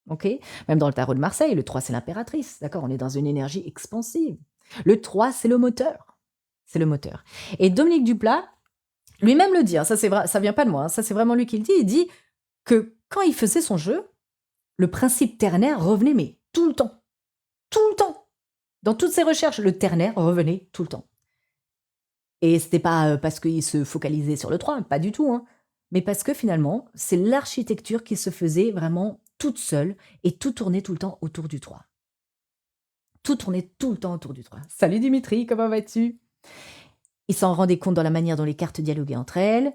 Ok? Même dans le tarot de Marseille, le 3, c'est l'impératrice. D'accord? On est dans une énergie expansive. Le 3, c'est le moteur. C'est le moteur. Et Dominique Duplat, lui-même le dit, hein, ça c'est vrai, ça vient pas de moi, hein, ça c'est vraiment lui qui le dit. Il dit que quand il faisait son jeu, le principe ternaire revenait, mais tout le temps. Tout le temps. Dans toutes ses recherches, le ternaire revenait tout le temps. Et c'était pas parce qu'il se focalisait sur le 3, pas du tout, hein. Mais parce que finalement, c'est l'architecture qui se faisait vraiment toute seule et tout tournait tout le temps autour du 3. Tout tournait tout le temps autour du 3. Salut Dimitri, comment vas-tu? Il s'en rendait compte dans la manière dont les cartes dialoguaient entre elles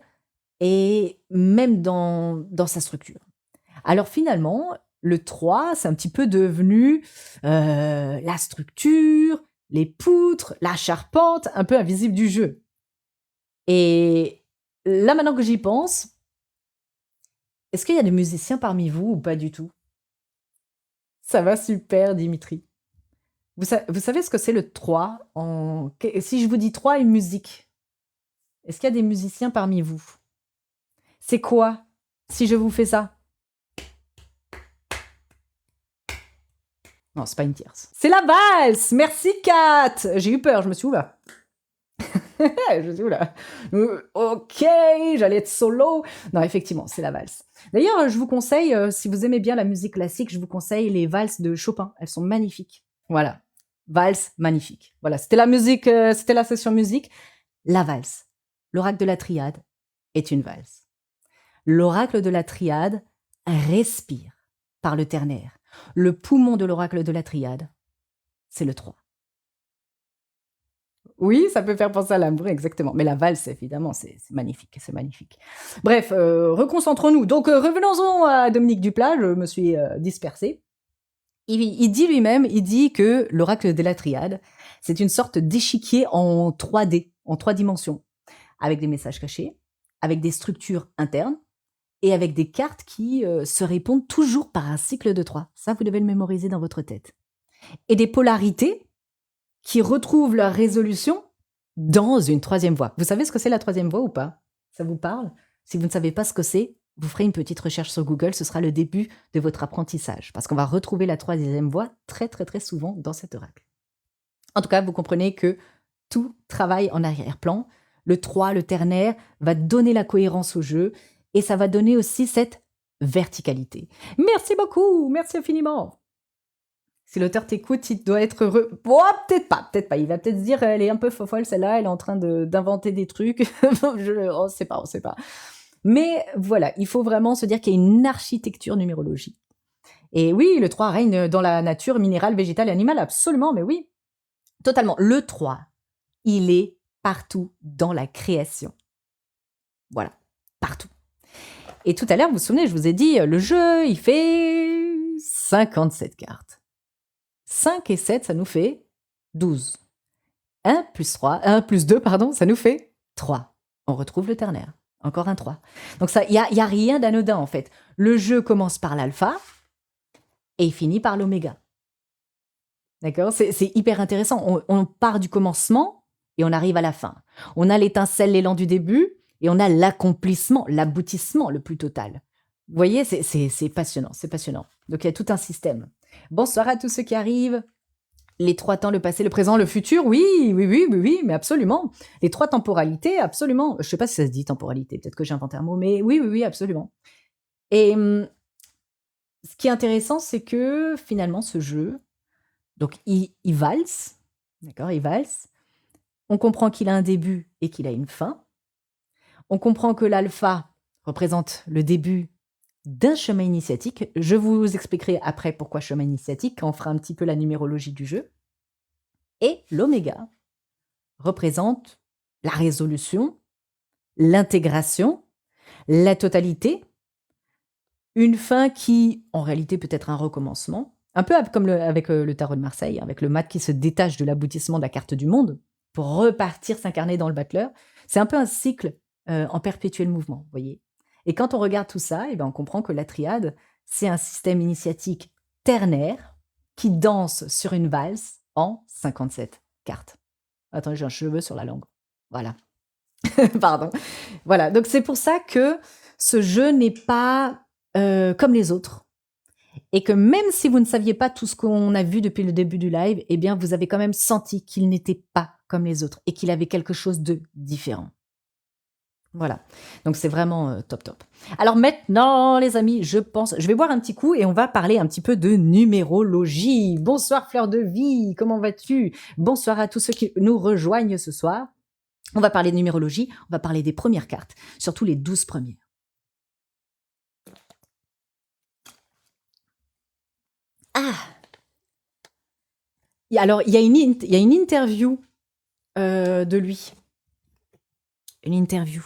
et même dans sa structure. Alors finalement, le 3, c'est un petit peu devenu la structure, les poutres, la charpente, un peu invisible du jeu. Et là, maintenant que j'y pense, est-ce qu'il y a des musiciens parmi vous ou pas du tout? Ça va super, Dimitri. Vous savez ce que c'est le 3 si je vous dis 3 et musique, est-ce qu'il y a des musiciens parmi vous? C'est quoi si je vous fais ça? Non, c'est pas une tierce. C'est la valse! Merci Kat! J'ai eu peur, je me suis dit, oula. Je me suis dit, oula. Ok, j'allais être solo. Non, effectivement, c'est la valse. D'ailleurs, je vous conseille, si vous aimez bien la musique classique, je vous conseille les valses de Chopin. Elles sont magnifiques. Voilà. Valse, magnifique. Voilà, c'était la musique, c'était la session musique. La valse. L'oracle de la triade est une valse. L'oracle de la triade respire par le ternaire. Le poumon de l'oracle de la triade, c'est le 3. Oui, ça peut faire penser à l'amour, exactement. Mais la valse, évidemment, c'est magnifique, c'est magnifique. Bref, reconcentrons-nous. Donc, revenons-en à Dominique Duplat, je me suis dispersée. Il dit lui-même, il dit que l'oracle de la triade, c'est une sorte d'échiquier en 3D, en 3 dimensions, avec des messages cachés, avec des structures internes, et avec des cartes qui se répondent toujours par un cycle de 3. Ça, vous devez le mémoriser dans votre tête. Et des polarités qui retrouvent leur résolution dans une 3e voie. Vous savez ce que c'est la 3e voie ou pas? Ça vous parle? Si vous ne savez pas ce que c'est, vous ferez une petite recherche sur Google, ce sera le début de votre apprentissage, parce qu'on va retrouver la 3e voie très très très souvent dans cet oracle. En tout cas, vous comprenez que tout travaille en arrière-plan. Le 3, le ternaire, va donner la cohérence au jeu, et ça va donner aussi cette verticalité. Merci beaucoup, merci infiniment. Si l'auteur t'écoute, il doit être heureux. Bon, peut-être pas. Il va peut-être se dire, elle est un peu fofolle celle-là, elle est en train d'inventer des trucs. On sait pas. Mais voilà, il faut vraiment se dire qu'il y a une architecture numérologique. Et oui, le 3 règne dans la nature minérale, végétale et animale, absolument, mais oui. Totalement. Le 3, il est partout dans la création. Voilà, partout. Et tout à l'heure, vous vous souvenez, je vous ai dit, le jeu, il fait 57 cartes. 5 et 7, ça nous fait 12. 1 plus 2, pardon, ça nous fait 3. On retrouve le ternaire. Encore un 3. Donc il y a rien d'anodin, en fait. Le jeu commence par l'alpha et il finit par l'oméga. D'accord? C'est hyper intéressant. On part du commencement et on arrive à la fin. On a l'étincelle, l'élan du début et on a l'accomplissement, l'aboutissement le plus total. Vous voyez, c'est passionnant, c'est passionnant. Donc il y a tout un système. Bonsoir à tous ceux qui arrivent. Les 3 temps, le passé, le présent, le futur, oui, mais absolument. Les 3 temporalités, absolument. Je ne sais pas si ça se dit temporalité, peut-être que j'ai inventé un mot, mais oui, absolument. Et ce qui est intéressant, c'est que finalement, ce jeu, donc il valse, d'accord, il valse. On comprend qu'il a un début et qu'il a une fin. On comprend que l'alpha représente le début d'un chemin initiatique. Je vous expliquerai après pourquoi chemin initiatique, quand on fera un petit peu la numérologie du jeu. Et l'oméga représente la résolution, l'intégration, la totalité, une fin qui, en réalité, peut être un recommencement, un peu comme avec le tarot de Marseille, avec le mat qui se détache de l'aboutissement de la carte du monde pour repartir s'incarner dans le battleur. C'est un peu un cycle en perpétuel mouvement, vous voyez. Et quand on regarde tout ça, eh ben, on comprend que la triade, c'est un système initiatique ternaire qui danse sur une valse en 57 cartes. Attends, j'ai un cheveu sur la langue. Voilà. Pardon. Voilà, donc c'est pour ça que ce jeu n'est pas comme les autres. Et que même si vous ne saviez pas tout ce qu'on a vu depuis le début du live, eh bien, vous avez quand même senti qu'il n'était pas comme les autres et qu'il avait quelque chose de différent. Voilà, donc c'est vraiment top. Alors maintenant, les amis, je vais boire un petit coup et on va parler un petit peu de numérologie. Bonsoir Fleur de Vie, comment vas-tu? Bonsoir à tous ceux qui nous rejoignent ce soir. On va parler de numérologie, on va parler des premières cartes, surtout les 12 premières. Ah! Alors, il y a une interview de lui. Une interview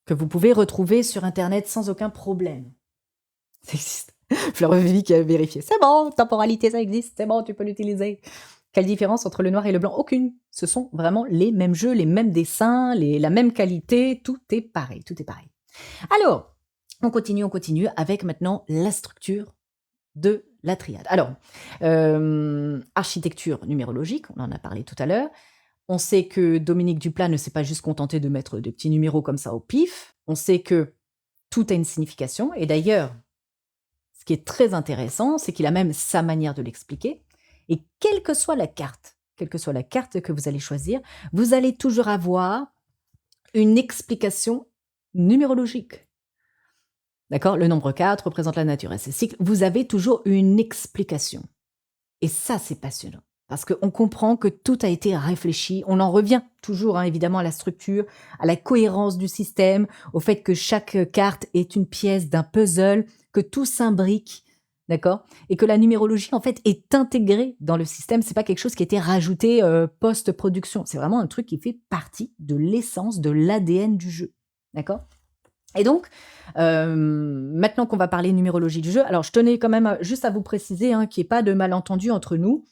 que vous pouvez retrouver sur Internet sans aucun problème. Ça existe. Fleur Vivi qui a vérifié. C'est bon, temporalité, ça existe. C'est bon, tu peux l'utiliser. Quelle différence entre le noir et le blanc? Aucune. Ce sont vraiment les mêmes jeux, les mêmes dessins, la même qualité. Tout est pareil, tout est pareil. Alors, on continue avec maintenant la structure de la triade. Alors, architecture numérologique, on en a parlé tout à l'heure. On sait que Dominique Duplat ne s'est pas juste contenté de mettre des petits numéros comme ça au pif. On sait que tout a une signification. Et d'ailleurs, ce qui est très intéressant, c'est qu'il a même sa manière de l'expliquer. Et quelle que soit la carte que vous allez choisir, vous allez toujours avoir une explication numérologique. D'accord? Le nombre 4 représente la nature et ses cycles. Vous avez toujours une explication. Et ça, c'est passionnant. Parce qu'on comprend que tout a été réfléchi. On en revient toujours, évidemment, à la structure, à la cohérence du système, au fait que chaque carte est une pièce d'un puzzle, que tout s'imbrique, d'accord? Et que la numérologie, en fait, est intégrée dans le système. C'est pas quelque chose qui a été rajouté post-production. C'est vraiment un truc qui fait partie de l'essence, de l'ADN du jeu, d'accord? Et donc, maintenant qu'on va parler numérologie du jeu, alors je tenais quand même juste à vous préciser qu'il n'y ait pas de malentendu entre nous.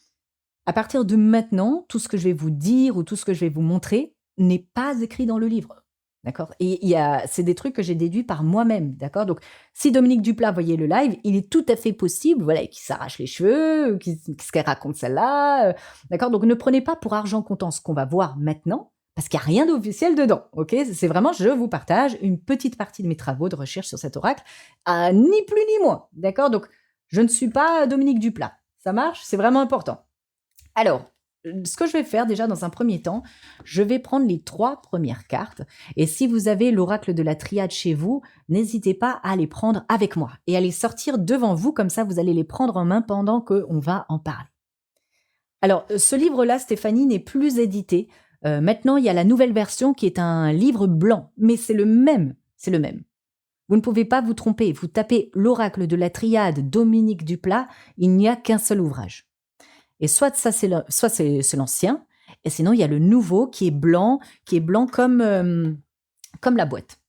À partir de maintenant, tout ce que je vais vous dire ou tout ce que je vais vous montrer n'est pas écrit dans le livre, d'accord? Et c'est des trucs que j'ai déduits par moi-même, d'accord? Donc, si Dominique Duplat voyait le live, il est tout à fait possible, voilà, qu'il s'arrache les cheveux, qu'est-ce qu'elle raconte celle-là, d'accord? Donc, ne prenez pas pour argent comptant ce qu'on va voir maintenant, parce qu'il n'y a rien d'officiel dedans, ok? C'est vraiment, je vous partage une petite partie de mes travaux de recherche sur cet oracle, ni plus ni moins, d'accord? Donc, je ne suis pas Dominique Duplat, ça marche? C'est vraiment important. Alors, ce que je vais faire déjà dans un premier temps, je vais prendre les 3 premières cartes. Et si vous avez l'oracle de la triade chez vous, n'hésitez pas à les prendre avec moi et à les sortir devant vous, comme ça vous allez les prendre en main pendant qu'on va en parler. Alors, ce livre-là, Stéphanie, n'est plus édité. Maintenant, il y a la nouvelle version qui est un livre blanc, mais c'est le même. C'est le même. Vous ne pouvez pas vous tromper. Vous tapez l'oracle de la triade Dominique Duplat, il n'y a qu'un seul ouvrage. Et soit c'est l'ancien, et sinon il y a le nouveau qui est blanc comme la boîte.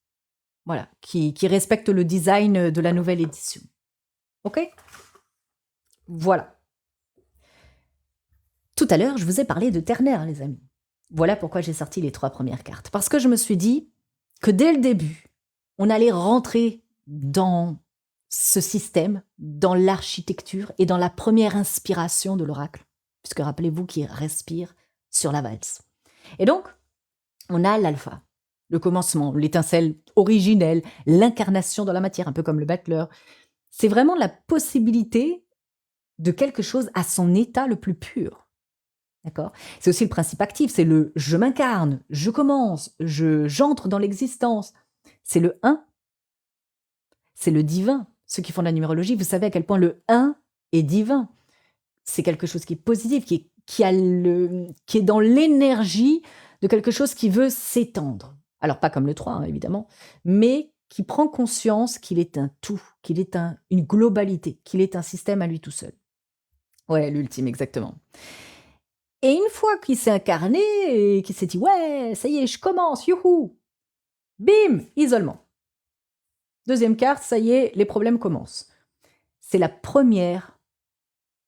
Voilà, qui respecte le design de la nouvelle édition. OK? Voilà. Tout à l'heure, je vous ai parlé de ternaire, les amis. Voilà pourquoi j'ai sorti les 3 premières cartes. Parce que je me suis dit que dès le début, on allait rentrer dans ce système, dans l'architecture et dans la première inspiration de l'oracle. Puisque rappelez-vous qu'il respire sur la valse. Et donc, on a l'alpha, le commencement, l'étincelle originelle, l'incarnation dans la matière, un peu comme le battleur. C'est vraiment la possibilité de quelque chose à son état le plus pur. D'accord? C'est aussi le principe actif, c'est le je m'incarne, je commence, j'entre dans l'existence. C'est le 1, c'est le divin. Ceux qui font de la numérologie, vous savez à quel point le 1 est divin. C'est quelque chose qui est positif, qui est dans l'énergie de quelque chose qui veut s'étendre. Alors pas comme le 3, hein, évidemment, mais qui prend conscience qu'il est un tout, qu'il est une globalité, qu'il est un système à lui tout seul. Ouais, l'ultime, exactement. Et une fois qu'il s'est incarné et qu'il s'est dit ouais, ça y est, je commence, youhou, bim, isolement. Deuxième carte, ça y est, les problèmes commencent. C'est la première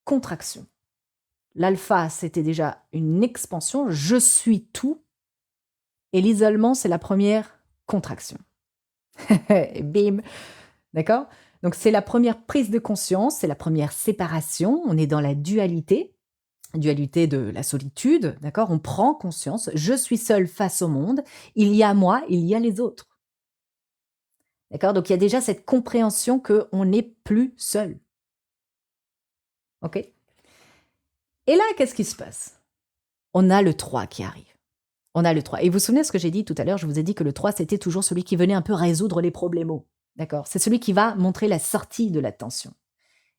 contraction. L'alpha, c'était déjà une expansion, je suis tout. Et l'isolement, c'est la première contraction. Et bim, d'accord? Donc c'est la première prise de conscience, c'est la première séparation, on est dans la dualité de la solitude, d'accord? On prend conscience, je suis seul face au monde, il y a moi, il y a les autres. D'accord? Donc il y a déjà cette compréhension qu'on n'est plus seul. OK? Et là, qu'est-ce qui se passe? On a le 3 qui arrive. On a le 3. Et vous vous souvenez de ce que j'ai dit tout à l'heure? Je vous ai dit que le 3, c'était toujours celui qui venait un peu résoudre les problèmes. D'accord? C'est celui qui va montrer la sortie de la tension.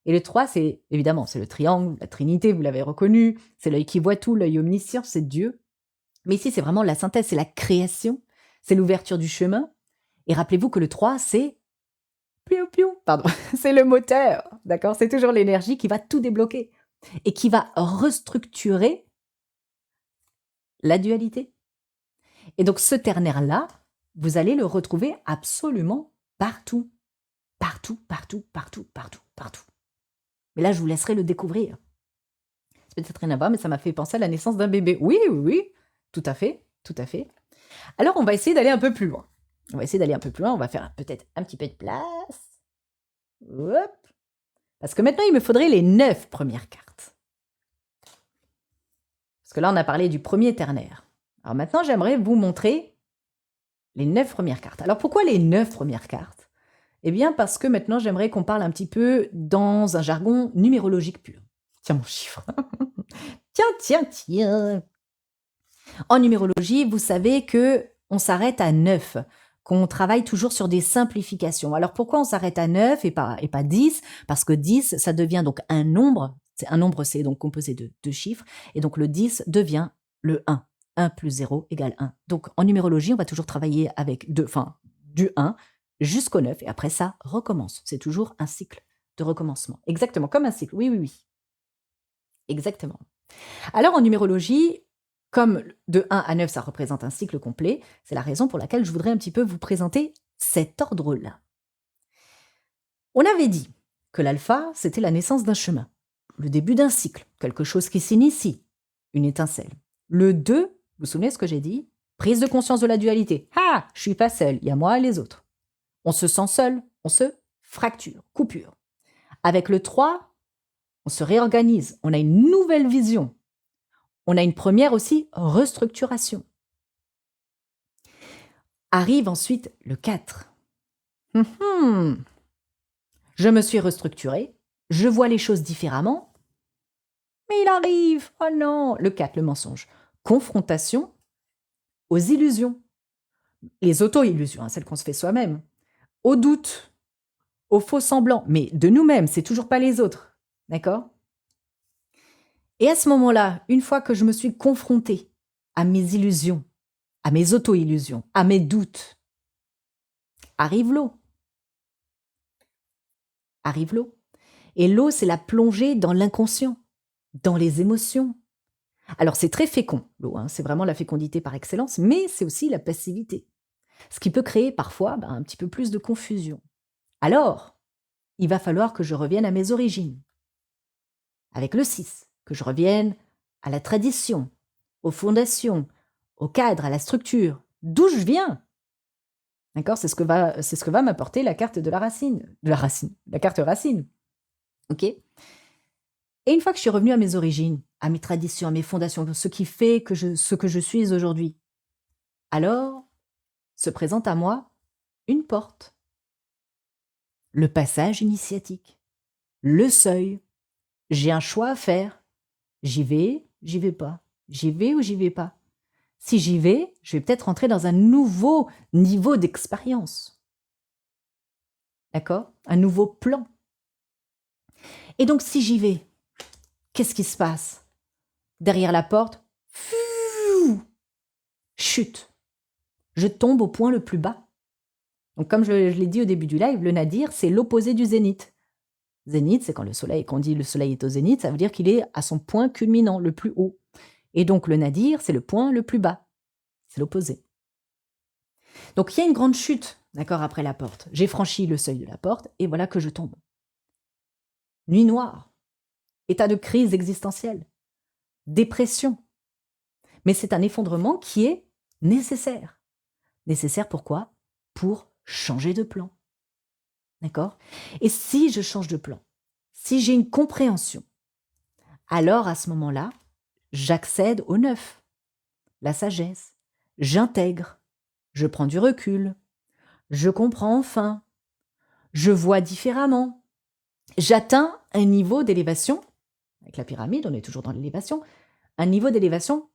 Et le 3, c'est évidemment, c'est le triangle, la Trinité, vous l'avez reconnu, c'est l'œil qui voit tout, l'œil omniscient, c'est Dieu. Mais ici, c'est vraiment la synthèse, c'est la création, c'est l'ouverture du chemin. Et rappelez-vous que le 3, c'est piou, piou, pardon, c'est le moteur, d'accord? C'est toujours l'énergie qui va tout débloquer et qui va restructurer la dualité. Et donc, ce ternaire-là, vous allez le retrouver absolument partout. Partout, partout, partout, partout, partout. Mais là, je vous laisserai le découvrir. C'est peut-être rien à voir, mais ça m'a fait penser à la naissance d'un bébé. Oui, oui, oui, tout à fait, tout à fait. Alors, on va essayer d'aller un peu plus loin. On va essayer d'aller un peu plus loin, on va faire peut-être un petit peu de place. Hop. Parce que maintenant, il me faudrait les 9 premières cartes. Parce que là, on a parlé du premier ternaire. Alors maintenant, j'aimerais vous montrer les 9 premières cartes. Alors, pourquoi les 9 premières cartes? Eh bien, parce que maintenant, j'aimerais qu'on parle un petit peu dans un jargon numérologique pur. Tiens, mon chiffre. Tiens. En numérologie, vous savez que on s'arrête à 9, qu'on travaille toujours sur des simplifications. Alors pourquoi on s'arrête à 9 et pas 10? Parce que 10, ça devient donc un nombre. Un nombre, c'est donc composé de 2 chiffres. Et donc le 10 devient le 1. 1 plus 0 égale 1. Donc en numérologie, on va toujours travailler avec du 1 jusqu'au 9. Et après ça recommence. C'est toujours un cycle de recommencement. Exactement, comme un cycle. Oui. Exactement. Alors en numérologie, comme de 1 à 9, ça représente un cycle complet, c'est la raison pour laquelle je voudrais un petit peu vous présenter cet ordre-là. On avait dit que l'alpha, c'était la naissance d'un chemin, le début d'un cycle, quelque chose qui s'initie, une étincelle. Le 2, vous vous souvenez de ce que j'ai dit? Prise de conscience de la dualité. Ah, je suis pas seul, il y a moi et les autres. On se sent seul, on se fracture, coupure. Avec le 3, on se réorganise, on a une nouvelle vision. On a une première aussi restructuration. Arrive ensuite le 4. Je me suis restructurée, je vois les choses différemment, mais il arrive, oh non, le 4, le mensonge. Confrontation aux illusions, les auto-illusions, hein, celles qu'on se fait soi-même, au doute, aux faux semblants, mais de nous-mêmes, c'est toujours pas les autres, d'accord? Et à ce moment-là, une fois que je me suis confrontée à mes illusions, à mes auto-illusions, à mes doutes, arrive l'eau. Arrive l'eau. Et l'eau, c'est la plongée dans l'inconscient, dans les émotions. Alors, c'est très fécond, l'eau, hein, c'est vraiment la fécondité par excellence, mais c'est aussi la passivité. Ce qui peut créer parfois un petit peu plus de confusion. Alors, il va falloir que je revienne à mes origines, avec le 6, que je revienne à la tradition, aux fondations, au cadre, à la structure, d'où je viens. D'accord? C'est ce que va m'apporter la carte la carte racine. OK? Et une fois que je suis revenue à mes origines, à mes traditions, à mes fondations, ce qui fait ce que je suis aujourd'hui, alors se présente à moi une porte, le passage initiatique, le seuil. J'ai un choix à faire. J'y vais pas. J'y vais ou j'y vais pas. Si j'y vais, je vais peut-être rentrer dans un nouveau niveau d'expérience. D'accord? Un nouveau plan. Et donc, si j'y vais, qu'est-ce qui se passe? Derrière la porte, fiou, chute. Je tombe au point le plus bas. Donc, comme je l'ai dit au début du live, le nadir, c'est l'opposé du zénith. Zénith, c'est quand on dit le soleil est au zénith, ça veut dire qu'il est à son point culminant, le plus haut. Et donc, le nadir, c'est le point le plus bas. C'est l'opposé. Donc, il y a une grande chute, d'accord, après la porte. J'ai franchi le seuil de la porte et voilà que je tombe. Nuit noire, état de crise existentielle, dépression. Mais c'est un effondrement qui est nécessaire. Nécessaire pourquoi? Pour changer de plan. D'accord? Et si je change de plan, si j'ai une compréhension, alors à ce moment-là, j'accède au neuf, la sagesse. J'intègre, je prends du recul, je comprends enfin, je vois différemment. J'atteins un niveau d'élévation, avec la pyramide, on est toujours dans l'élévation, un niveau d'élévation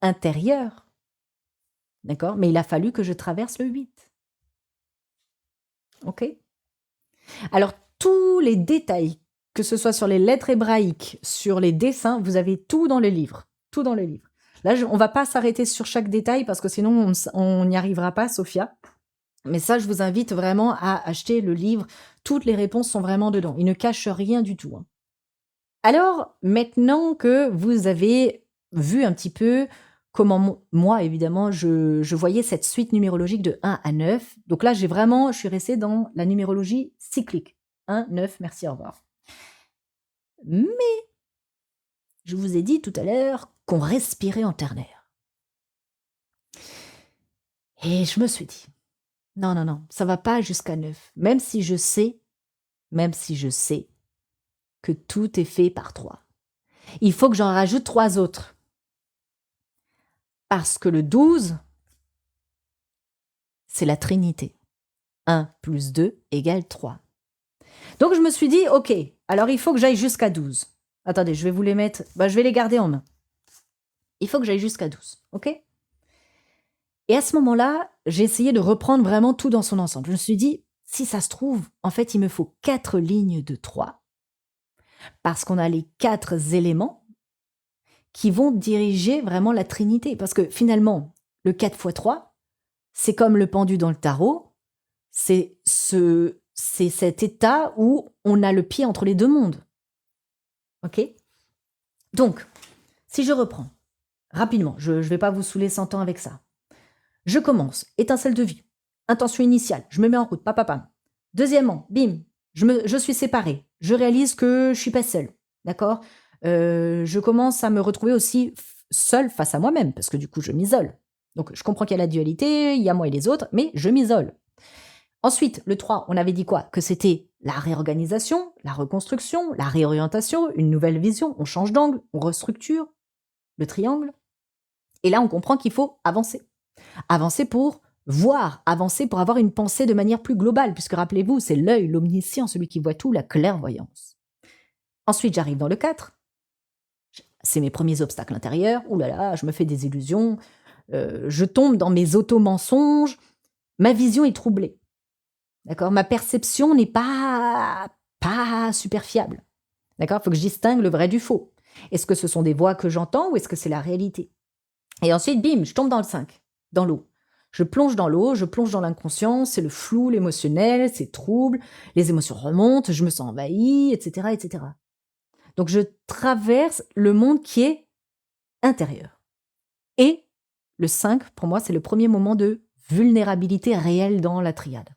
intérieur. D'accord? Mais il a fallu que je traverse le 8. OK? Alors, tous les détails, que ce soit sur les lettres hébraïques, sur les dessins, vous avez tout dans le livre. Tout dans le livre. Là, on ne va pas s'arrêter sur chaque détail parce que sinon, on n'y arrivera pas, Sophia. Mais ça, je vous invite vraiment à acheter le livre. Toutes les réponses sont vraiment dedans. Il ne cache rien du tout. Alors, maintenant que vous avez vu un petit peu comment moi, évidemment, je voyais cette suite numérologique de 1 à 9. Donc là, je suis restée dans la numérologie cyclique. 1, 9, merci, au revoir. Mais je vous ai dit tout à l'heure qu'on respirait en ternaire. Et je me suis dit, non, non, non, ça va pas jusqu'à 9. Même si je sais que tout est fait par 3. Il faut que j'en rajoute 3 autres. Parce que le 12, c'est la Trinité. 1 plus 2 égale 3. Donc je me suis dit, ok, alors il faut que j'aille jusqu'à 12. Attendez, je vais vous les mettre, je vais les garder en main. Il faut que j'aille jusqu'à 12, ok? Et à ce moment-là, j'ai essayé de reprendre vraiment tout dans son ensemble. Je me suis dit, si ça se trouve, en fait, il me faut 4 lignes de 3, parce qu'on a les 4 éléments qui vont diriger vraiment la Trinité. Parce que finalement, le 4 x 3, c'est comme le pendu dans le tarot, c'est cet état où on a le pied entre les deux mondes. Ok? Donc, si je reprends rapidement, je ne vais pas vous saouler 100 ans avec ça. Je commence, étincelle de vie, intention initiale, je me mets en route, pam. Deuxièmement, bim, je suis séparée, je réalise que je suis pas seule, d'accord? Je commence à me retrouver aussi seule face à moi-même, parce que du coup, je m'isole. Donc, je comprends qu'il y a la dualité, il y a moi et les autres, mais je m'isole. Ensuite, le 3, on avait dit quoi? Que c'était la réorganisation, la reconstruction, la réorientation, une nouvelle vision, on change d'angle, on restructure le triangle. Et là, on comprend qu'il faut avancer. Avancer pour voir, avancer pour avoir une pensée de manière plus globale, puisque rappelez-vous, c'est l'œil, l'omniscient, celui qui voit tout, la clairvoyance. Ensuite, j'arrive dans le 4. C'est mes premiers obstacles intérieurs. Ouh là là, je me fais des illusions. Je tombe dans mes auto-mensonges. Ma vision est troublée. D'accord? Ma perception n'est pas super fiable. D'accord? Il faut que je distingue le vrai du faux. Est-ce que ce sont des voix que j'entends ou est-ce que c'est la réalité? Et ensuite, bim, je tombe dans le 5, dans l'eau. Je plonge dans l'eau, je plonge dans l'inconscient, c'est le flou, l'émotionnel, c'est trouble, les émotions remontent, je me sens envahie, etc., etc. Donc je traverse le monde qui est intérieur. Et le 5, pour moi, c'est le premier moment de vulnérabilité réelle dans la triade.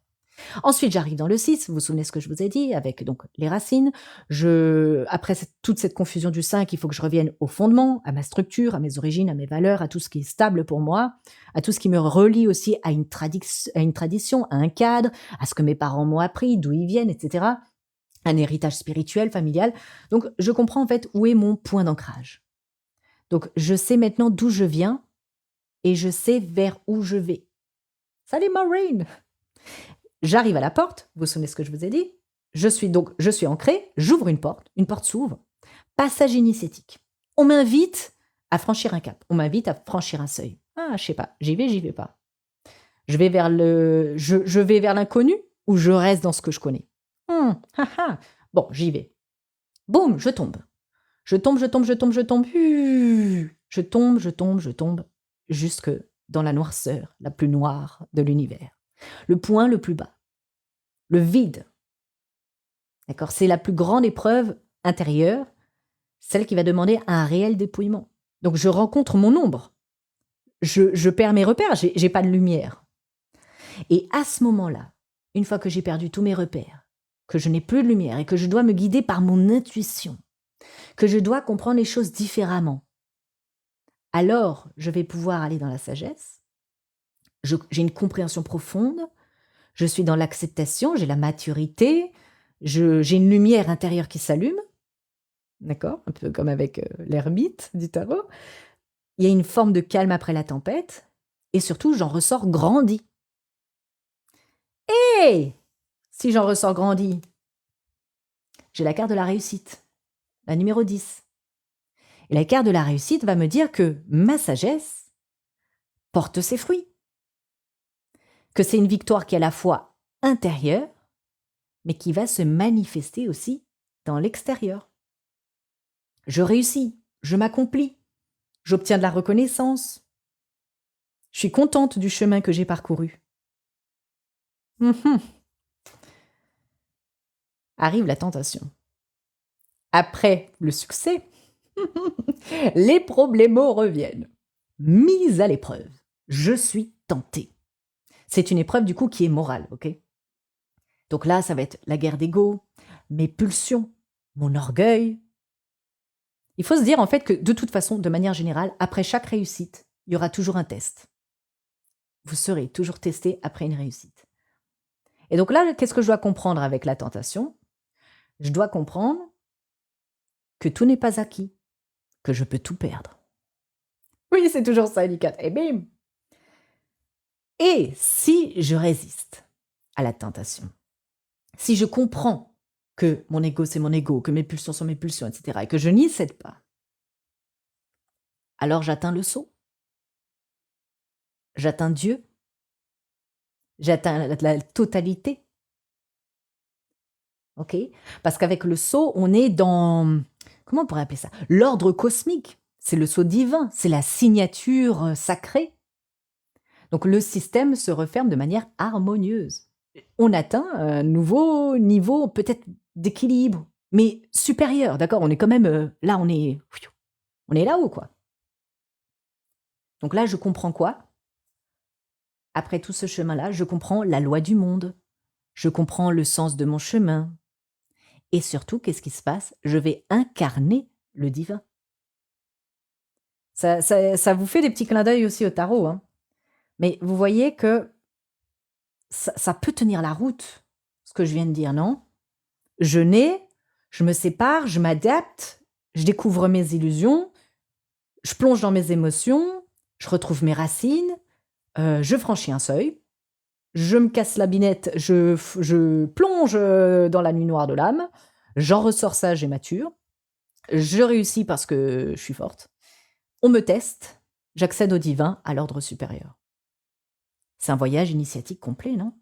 Ensuite, j'arrive dans le 6, vous vous souvenez ce que je vous ai dit, avec donc les racines. Après toute cette confusion du 5, il faut que je revienne au fondement, à ma structure, à mes origines, à mes valeurs, à tout ce qui est stable pour moi, à tout ce qui me relie aussi à une tradition, à un cadre, à ce que mes parents m'ont appris, d'où ils viennent, etc. Un héritage spirituel, familial. Donc, je comprends en fait où est mon point d'ancrage. Donc, je sais maintenant d'où je viens et je sais vers où je vais. Salut Maureen! J'arrive à la porte, vous vous souvenez ce que je vous ai dit? Je suis ancrée, j'ouvre une porte s'ouvre. Passage initiatique. On m'invite à franchir un cap, on m'invite à franchir un seuil. Ah, je sais pas, j'y vais pas. Je vais vers l'inconnu ou je reste dans ce que je connais? Bon, j'y vais. Boum, je tombe. Je tombe, je tombe, je tombe, je tombe. Je tombe, je tombe, je tombe, jusque dans la noirceur la plus noire de l'univers. Le point le plus bas. Le vide. D'accord? C'est la plus grande épreuve intérieure, celle qui va demander un réel dépouillement. Donc je rencontre mon ombre. Je perds mes repères, j'ai pas de lumière. Et à ce moment-là, une fois que j'ai perdu tous mes repères, que je n'ai plus de lumière et que je dois me guider par mon intuition, que je dois comprendre les choses différemment, alors je vais pouvoir aller dans la sagesse. J'ai une compréhension profonde, je suis dans l'acceptation, j'ai la maturité, j'ai une lumière intérieure qui s'allume, d'accord? Un peu comme avec l'ermite du tarot. Il y a une forme de calme après la tempête, et surtout, j'en ressors grandi. Et si j'en ressors grandi, j'ai la carte de la réussite, la numéro 10. Et la carte de la réussite va me dire que ma sagesse porte ses fruits, que c'est une victoire qui est à la fois intérieure, mais qui va se manifester aussi dans l'extérieur. Je réussis, je m'accomplis, j'obtiens de la reconnaissance, je suis contente du chemin que j'ai parcouru. Arrive la tentation. Après le succès, les problèmes reviennent. Mise à l'épreuve, je suis tentée. C'est une épreuve du coup qui est morale, ok? Donc là, ça va être la guerre d'ego, mes pulsions, mon orgueil. Il faut se dire en fait que de toute façon, de manière générale, après chaque réussite, il y aura toujours un test. Vous serez toujours testé après une réussite. Et donc là, qu'est-ce que je dois comprendre avec la tentation? Je dois comprendre que tout n'est pas acquis, que je peux tout perdre. Oui, c'est toujours ça, Elikate. Et bim! Et si je résiste à la tentation, si je comprends que mon ego, c'est mon ego, que mes pulsions sont mes pulsions, etc., et que je n'y cède pas, alors j'atteins le sceau. J'atteins Dieu. J'atteins la totalité. Ok? Parce qu'avec le sceau, on est dans, comment on pourrait appeler ça? L'ordre cosmique. C'est le sceau divin. C'est la signature sacrée. Donc le système se referme de manière harmonieuse. On atteint un nouveau niveau peut-être d'équilibre, mais supérieur, d'accord? On est quand même là, on est là-haut, quoi. Donc là, je comprends quoi? Après tout ce chemin-là, je comprends la loi du monde. Je comprends le sens de mon chemin. Et surtout, qu'est-ce qui se passe? Je vais incarner le divin. Ça vous fait des petits clins d'œil aussi au tarot, hein. Mais vous voyez que ça peut tenir la route, ce que je viens de dire, non? Je nais, je me sépare, je m'adapte, je découvre mes illusions, je plonge dans mes émotions, je retrouve mes racines, je franchis un seuil, je me casse la binette, je plonge dans la nuit noire de l'âme, j'en ressors sage et mature, je réussis parce que je suis forte, on me teste, j'accède au divin, à l'ordre supérieur. C'est un voyage initiatique complet, non?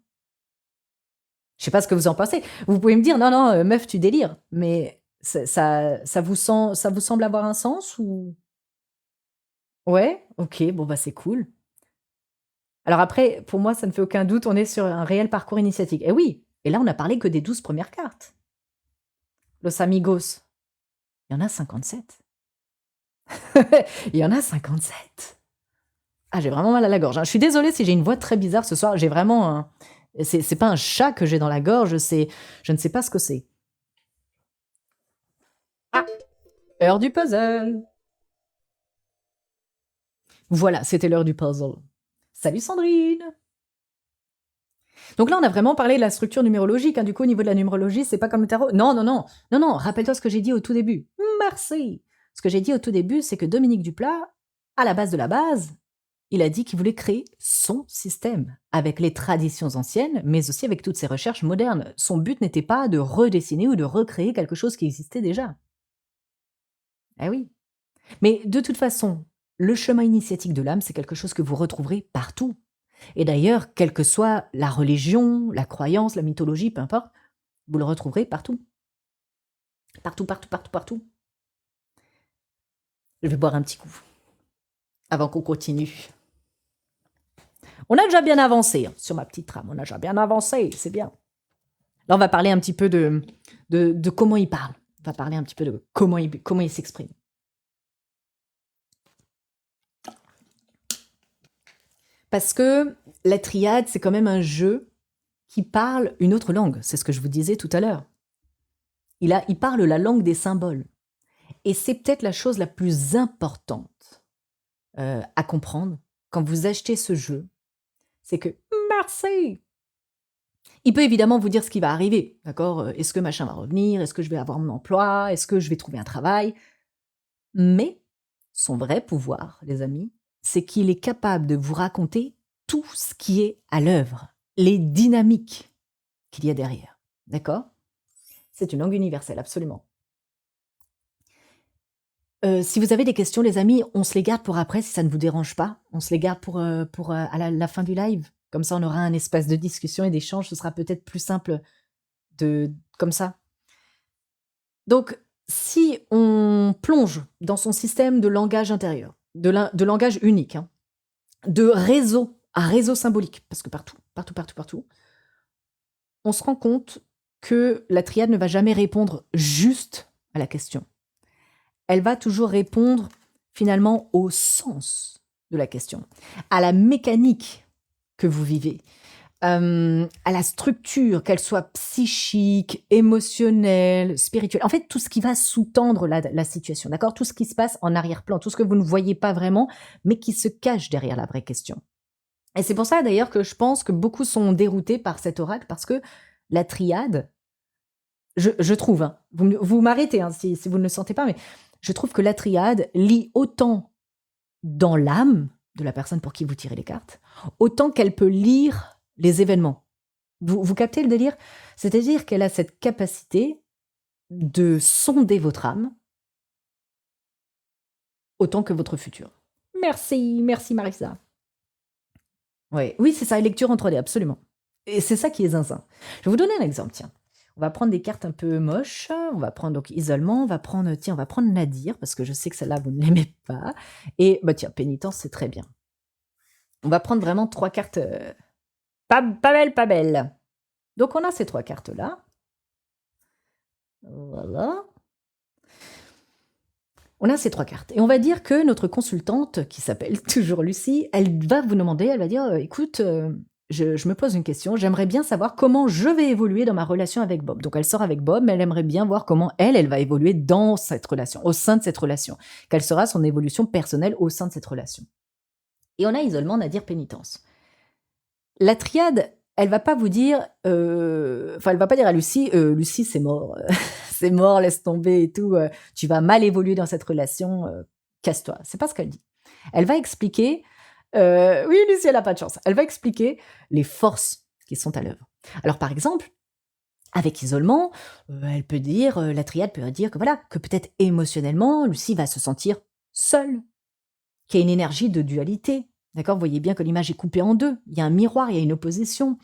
Je sais pas ce que vous en pensez. Vous pouvez me dire: «Non, non, meuf, tu délires», mais ça vous semble avoir un sens ou? Ouais? OK, bon, bah, c'est cool. Alors après, pour moi, ça ne fait aucun doute, on est sur un réel parcours initiatique. Et oui, et là, on a parlé que des 12 premières cartes. Los amigos, il y en a 57. Il y en a 57. Ah, j'ai vraiment mal à la gorge, hein. Je suis désolée si j'ai une voix très bizarre ce soir, j'ai vraiment un c'est pas un chat que j'ai dans la gorge, c'est je ne sais pas ce que c'est. Ah! L'heure du puzzle. Voilà, c'était l'heure du puzzle. Salut Sandrine! Donc là, on a vraiment parlé de la structure numérologique, hein. Du coup, au niveau de la numérologie, c'est pas comme le tarot. Non, non, non, non, non, rappelle-toi ce que j'ai dit au tout début. Merci! Ce que j'ai dit au tout début, c'est que Dominique Duplat, à la base de la base, il a dit qu'il voulait créer son système, avec les traditions anciennes, mais aussi avec toutes ses recherches modernes. Son but n'était pas de redessiner ou de recréer quelque chose qui existait déjà. Eh oui. Mais de toute façon, le chemin initiatique de l'âme, c'est quelque chose que vous retrouverez partout. Et d'ailleurs, quelle que soit la religion, la croyance, la mythologie, peu importe, vous le retrouverez partout. Partout, partout, partout, partout. Je vais boire un petit coup avant qu'on continue. On a déjà bien avancé hein, sur ma petite trame, on a déjà bien avancé, c'est bien. Là, on va parler un petit peu de comment il parle. On va parler un petit peu de comment il s'exprime. Parce que la triade, c'est quand même un jeu qui parle une autre langue. C'est ce que je vous disais tout à l'heure. Il parle la langue des symboles. Et c'est peut-être la chose la plus importante à comprendre quand vous achetez ce jeu. C'est que, merci. Il peut évidemment vous dire ce qui va arriver, d'accord? Est-ce que machin va revenir? Est-ce que je vais avoir mon emploi? Est-ce que je vais trouver un travail? Mais son vrai pouvoir, les amis, c'est qu'il est capable de vous raconter tout ce qui est à l'œuvre, les dynamiques qu'il y a derrière, d'accord? C'est une langue universelle, absolument. Si vous avez des questions, les amis, on se les garde pour après, si ça ne vous dérange pas. On se les garde pour à la fin du live. Comme ça, on aura un espace de discussion et d'échange. Ce sera peut-être plus simple comme ça. Donc, si on plonge dans son système de langage intérieur, de langage unique, hein, de réseau à réseau symbolique, parce que partout, partout, partout, partout, on se rend compte que la triade ne va jamais répondre juste à la question. Elle va toujours répondre finalement au sens de la question, à la mécanique que vous vivez, à la structure, qu'elle soit psychique, émotionnelle, spirituelle. En fait, tout ce qui va sous-tendre la situation, d'accord? Tout ce qui se passe en arrière-plan, tout ce que vous ne voyez pas vraiment, mais qui se cache derrière la vraie question. Et c'est pour ça d'ailleurs que je pense que beaucoup sont déroutés par cet oracle, parce que la triade, je trouve, hein, vous m'arrêtez hein, si vous ne le sentez pas, mais je trouve que la triade lit autant dans l'âme de la personne pour qui vous tirez les cartes, autant qu'elle peut lire les événements. Vous captez le délire? C'est-à-dire qu'elle a cette capacité de sonder votre âme autant que votre futur. Merci, merci Marissa. Ouais, oui, c'est ça, lecture en 3D, absolument. Et c'est ça qui est zinzin. Je vais vous donner un exemple, tiens. On va prendre des cartes un peu moches. On va prendre donc isolement. On va prendre Nadir, parce que je sais que celle-là, vous ne l'aimez pas. Et bah tiens, pénitence, c'est très bien. On va prendre vraiment 3 cartes pas belles, pas belles. Donc on a ces 3 cartes-là. Voilà. On a ces 3 cartes. Et on va dire que notre consultante, qui s'appelle toujours Lucie, elle va vous demander, elle va dire, écoute, je me pose une question, j'aimerais bien savoir comment je vais évoluer dans ma relation avec Bob. Donc elle sort avec Bob, mais elle aimerait bien voir comment elle va évoluer dans cette relation, au sein de cette relation. Quelle sera son évolution personnelle au sein de cette relation. Et on a isolement, Nadir, pénitence. La triade, elle va pas vous dire, elle va pas dire à Lucie, Lucie, c'est mort, c'est mort, laisse tomber et tout, tu vas mal évoluer dans cette relation, casse-toi. C'est pas ce qu'elle dit. Elle va expliquer, oui, Lucie, elle a pas de chance. Elle va expliquer les forces qui sont à l'œuvre. Alors, par exemple, avec isolement, elle peut dire, la triade peut dire que voilà, que peut-être émotionnellement, Lucie va se sentir seule, qu'il y a une énergie de dualité. D'accord? Vous voyez bien que l'image est coupée en deux. Il y a un miroir, il y a une opposition,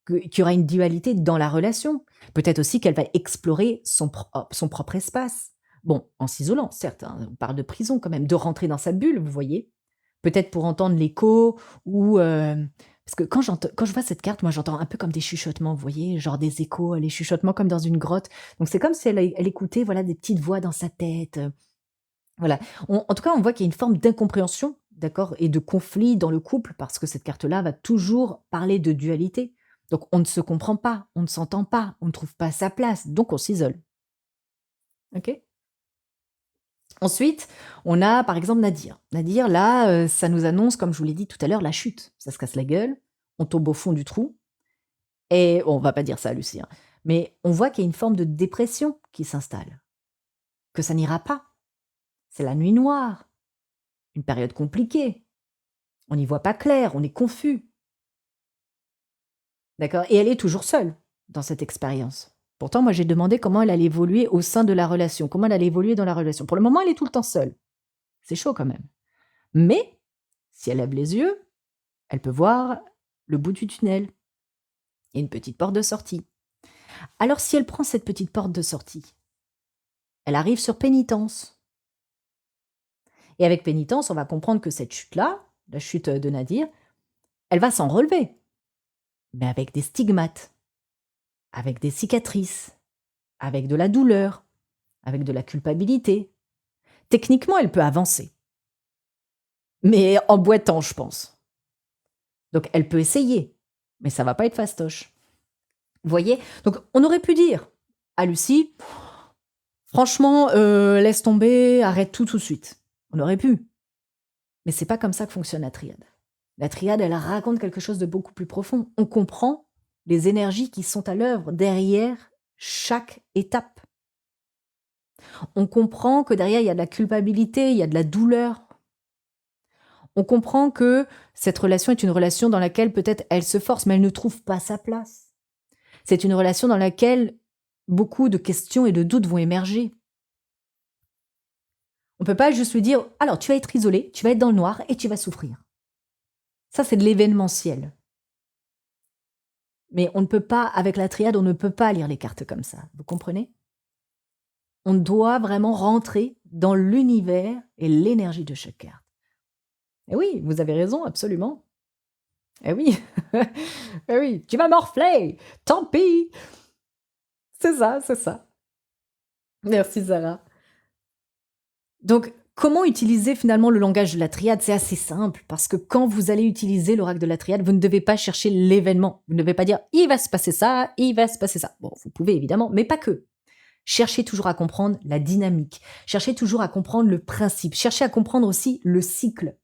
qu'il y aura une dualité dans la relation. Peut-être aussi qu'elle va explorer son propre espace. Bon, en s'isolant, certes, hein, on parle de prison quand même, de rentrer dans sa bulle, vous voyez. Peut-être pour entendre l'écho ou... parce que quand je vois cette carte, moi j'entends un peu comme des chuchotements, vous voyez, genre des échos, les chuchotements comme dans une grotte. Donc c'est comme si elle écoutait voilà, des petites voix dans sa tête. Voilà. En tout cas, on voit qu'il y a une forme d'incompréhension d'accord? Et de conflits dans le couple parce que cette carte-là va toujours parler de dualité. Donc on ne se comprend pas, on ne s'entend pas, on ne trouve pas sa place, donc on s'isole, OK? Ensuite, on a par exemple Nadir. Nadir là, ça nous annonce, comme je vous l'ai dit tout à l'heure, la chute. Ça se casse la gueule, on tombe au fond du trou et on va pas dire ça à Lucie, hein, mais on voit qu'il y a une forme de dépression qui s'installe, que ça n'ira pas. C'est la nuit noire, une période compliquée, on n'y voit pas clair, on est confus, d'accord? Et elle est toujours seule dans cette expérience. Pourtant, moi, j'ai demandé comment elle allait évoluer au sein de la relation, comment elle allait évoluer dans la relation. Pour le moment, elle est tout le temps seule. C'est chaud quand même. Mais si elle lève les yeux, elle peut voir le bout du tunnel. Il y a une petite porte de sortie. Alors si elle prend cette petite porte de sortie, elle arrive sur pénitence. Et avec pénitence, on va comprendre que cette chute-là, la chute de Nadir, elle va s'en relever, mais avec des stigmates, avec des cicatrices, avec de la douleur, avec de la culpabilité. Techniquement, elle peut avancer, mais en boitant, je pense. Donc elle peut essayer, mais ça va pas être fastoche. Vous voyez? Donc on aurait pu dire à Lucie: «Franchement, laisse tomber, arrête tout de suite». On aurait pu, mais c'est pas comme ça que fonctionne la triade. La triade, elle raconte quelque chose de beaucoup plus profond. On comprend les énergies qui sont à l'œuvre derrière chaque étape. On comprend que derrière, il y a de la culpabilité, il y a de la douleur. On comprend que cette relation est une relation dans laquelle peut-être elle se force, mais elle ne trouve pas sa place. C'est une relation dans laquelle beaucoup de questions et de doutes vont émerger. On ne peut pas juste lui dire: «Alors, tu vas être isolé, tu vas être dans le noir et tu vas souffrir». Ça, c'est de l'événementiel. Mais on ne peut pas, avec la triade, on ne peut pas lire les cartes comme ça. Vous comprenez? On doit vraiment rentrer dans l'univers et l'énergie de chaque carte. Et oui, vous avez raison, absolument. Eh oui, eh oui, tu vas morfler, tant pis. C'est ça, c'est ça. Merci Sarah. Donc, comment utiliser finalement le langage de la triade? C'est assez simple, parce que quand vous allez utiliser l'oracle de la triade, vous ne devez pas chercher l'événement. Vous ne devez pas dire il va se passer ça, il va se passer ça. Bon, vous pouvez évidemment, mais pas que. Cherchez toujours à comprendre la dynamique. Cherchez toujours à comprendre le principe. Cherchez à comprendre aussi le cycle.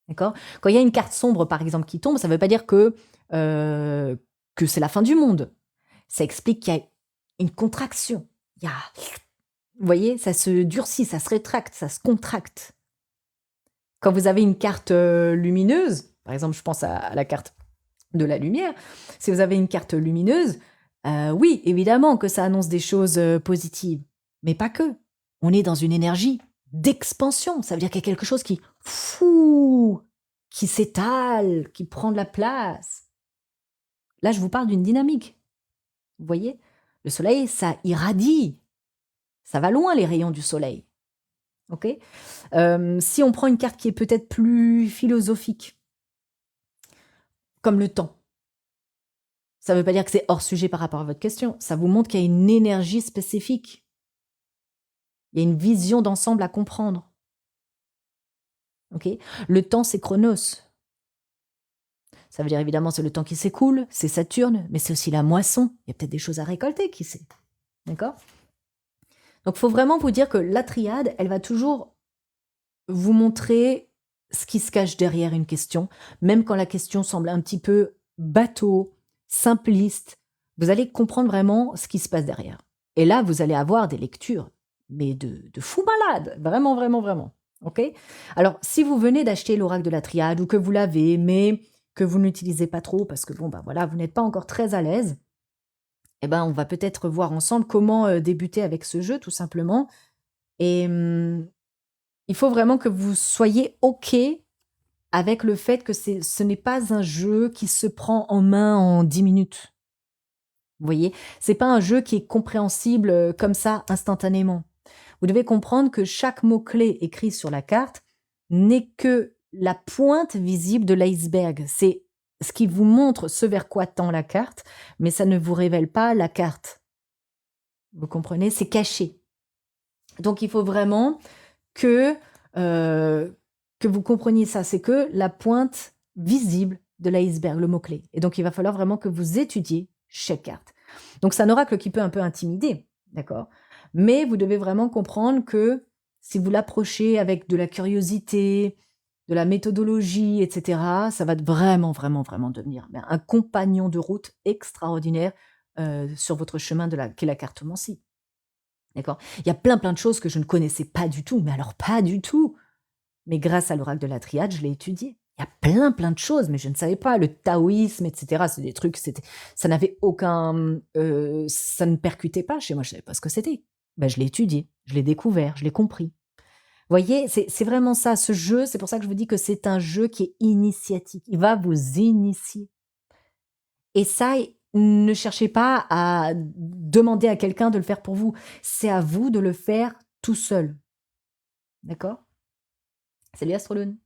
D'accord? Quand il y a une carte sombre, par exemple, qui tombe, ça ne veut pas dire que c'est la fin du monde. Ça explique qu'il y a une contraction. Il y a, vous voyez, ça se durcit, ça se rétracte, ça se contracte. Quand vous avez une carte lumineuse, par exemple, je pense à la carte de la lumière, si vous avez une carte lumineuse, oui, évidemment que ça annonce des choses positives, mais pas que. On est dans une énergie d'expansion. Ça veut dire qu'il y a quelque chose qui, fou, qui s'étale, qui prend de la place. Là, je vous parle d'une dynamique. Vous voyez? Le soleil, ça irradie. Ça va loin, les rayons du soleil. Ok? Si on prend une carte qui est peut-être plus philosophique, comme le temps, ça ne veut pas dire que c'est hors sujet par rapport à votre question. Ça vous montre qu'il y a une énergie spécifique. Il y a une vision d'ensemble à comprendre. Ok? Le temps, c'est Chronos. Ça veut dire évidemment c'est le temps qui s'écoule, c'est Saturne, mais c'est aussi la moisson. Il y a peut-être des choses à récolter, qui sait. D'accord? Donc il faut vraiment vous dire que la triade, elle va toujours vous montrer ce qui se cache derrière une question, même quand la question semble un petit peu bateau, simpliste. Vous allez comprendre vraiment ce qui se passe derrière. Et là, vous allez avoir des lectures, mais de fou malade, vraiment, vraiment, vraiment. Ok? Alors, si vous venez d'acheter l'oracle de la triade ou que vous l'avez, mais que vous n'utilisez pas trop parce que bon, ben voilà, vous n'êtes pas encore très à l'aise, eh ben, on va peut-être voir ensemble comment débuter avec ce jeu, tout simplement. Et il faut vraiment que vous soyez OK avec le fait que ce n'est pas un jeu qui se prend en main en 10 minutes. Vous voyez? C'est pas un jeu qui est compréhensible comme ça instantanément. Vous devez comprendre que chaque mot-clé écrit sur la carte n'est que la pointe visible de l'iceberg. C'est ce qui vous montre ce vers quoi tend la carte, mais ça ne vous révèle pas la carte. Vous comprenez? C'est caché. Donc il faut vraiment que, que vous compreniez ça, c'est que la pointe visible de l'iceberg, le mot-clé. Et donc, il va falloir vraiment que vous étudiez chaque carte. Donc, c'est un oracle qui peut un peu intimider, d'accord? Mais vous devez vraiment comprendre que si vous l'approchez avec de la curiosité, de la méthodologie, etc., ça va vraiment, vraiment, vraiment devenir un compagnon de route extraordinaire sur votre chemin qu'est la cartomancie. D'accord? Il y a plein, plein de choses que je ne connaissais pas du tout, mais alors pas du tout. Mais grâce à l'oracle de la triade, je l'ai étudié. Il y a plein, plein de choses, mais je ne savais pas. Le taoïsme, etc., c'est des trucs, ça n'avait aucun, ça ne percutait pas chez moi. Je savais pas ce que c'était. Ben, je l'ai étudié, je l'ai découvert, je l'ai compris. Vous voyez, c'est vraiment ça, ce jeu. C'est pour ça que je vous dis que c'est un jeu qui est initiatique. Il va vous initier. Et ça, ne cherchez pas à demander à quelqu'un de le faire pour vous. C'est à vous de le faire tout seul. D'accord? Salut Astrolone.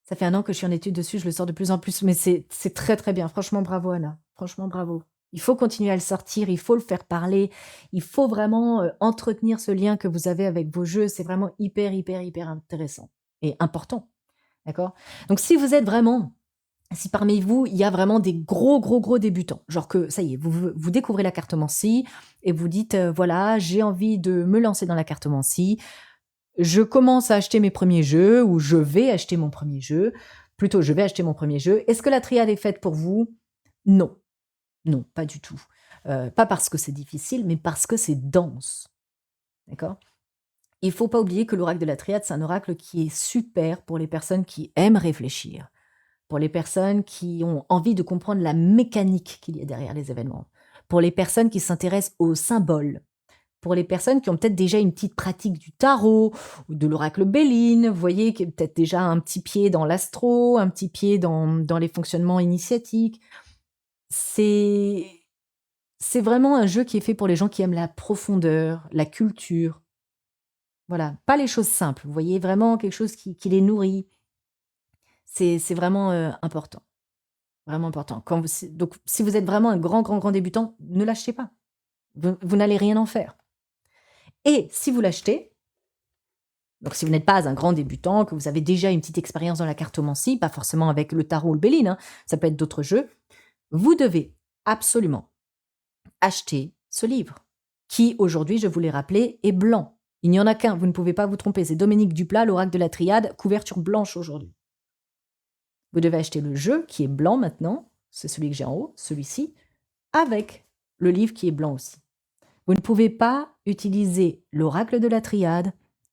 Ça fait 1 an que je suis en étude dessus, je le sors de plus en plus, mais c'est très, très bien. Franchement, bravo Anna. Franchement, bravo. Il faut continuer à le sortir, il faut le faire parler, il faut vraiment, entretenir ce lien que vous avez avec vos jeux. C'est vraiment hyper, hyper, hyper intéressant et important. D'accord? Donc si parmi vous, il y a vraiment des gros, gros, gros débutants, genre que ça y est, vous découvrez la cartomancie et vous dites, «Voilà, j'ai envie de me lancer dans la cartomancie. Je commence à acheter mes premiers jeux» ou «Je vais acheter mon premier jeu». Plutôt, «Je vais acheter mon premier jeu». Est-ce que la triade est faite pour vous? Non. Non, pas du tout. Pas parce que c'est difficile, mais parce que c'est dense. D'accord? Il faut pas oublier que l'oracle de la triade, c'est un oracle qui est super pour les personnes qui aiment réfléchir, pour les personnes qui ont envie de comprendre la mécanique qu'il y a derrière les événements, pour les personnes qui s'intéressent aux symboles, pour les personnes qui ont peut-être déjà une petite pratique du tarot ou de l'oracle Béline, vous voyez, qui est peut-être déjà un petit pied dans l'astro, un petit pied dans les fonctionnements initiatiques. C'est c'est vraiment un jeu qui est fait pour les gens qui aiment la profondeur, la culture. Voilà, pas les choses simples, vous voyez, vraiment quelque chose qui les nourrit. C'est vraiment, important, vraiment important. Donc si vous êtes vraiment un grand, grand, grand débutant, ne l'achetez pas. Vous n'allez rien en faire. Et si vous l'achetez, donc si vous n'êtes pas un grand débutant, que vous avez déjà une petite expérience dans la cartomancie, pas forcément avec le tarot ou le Béline, hein, ça peut être d'autres jeux, vous devez absolument acheter ce livre, qui aujourd'hui, je vous l'ai rappelé, est blanc. Il n'y en a qu'un, vous ne pouvez pas vous tromper, c'est Dominique Duplat, l'oracle de la triade, couverture blanche aujourd'hui. Vous devez acheter le jeu qui est blanc maintenant, c'est celui que j'ai en haut, celui-ci, avec le livre qui est blanc aussi. Vous ne pouvez pas utiliser l'oracle de la triade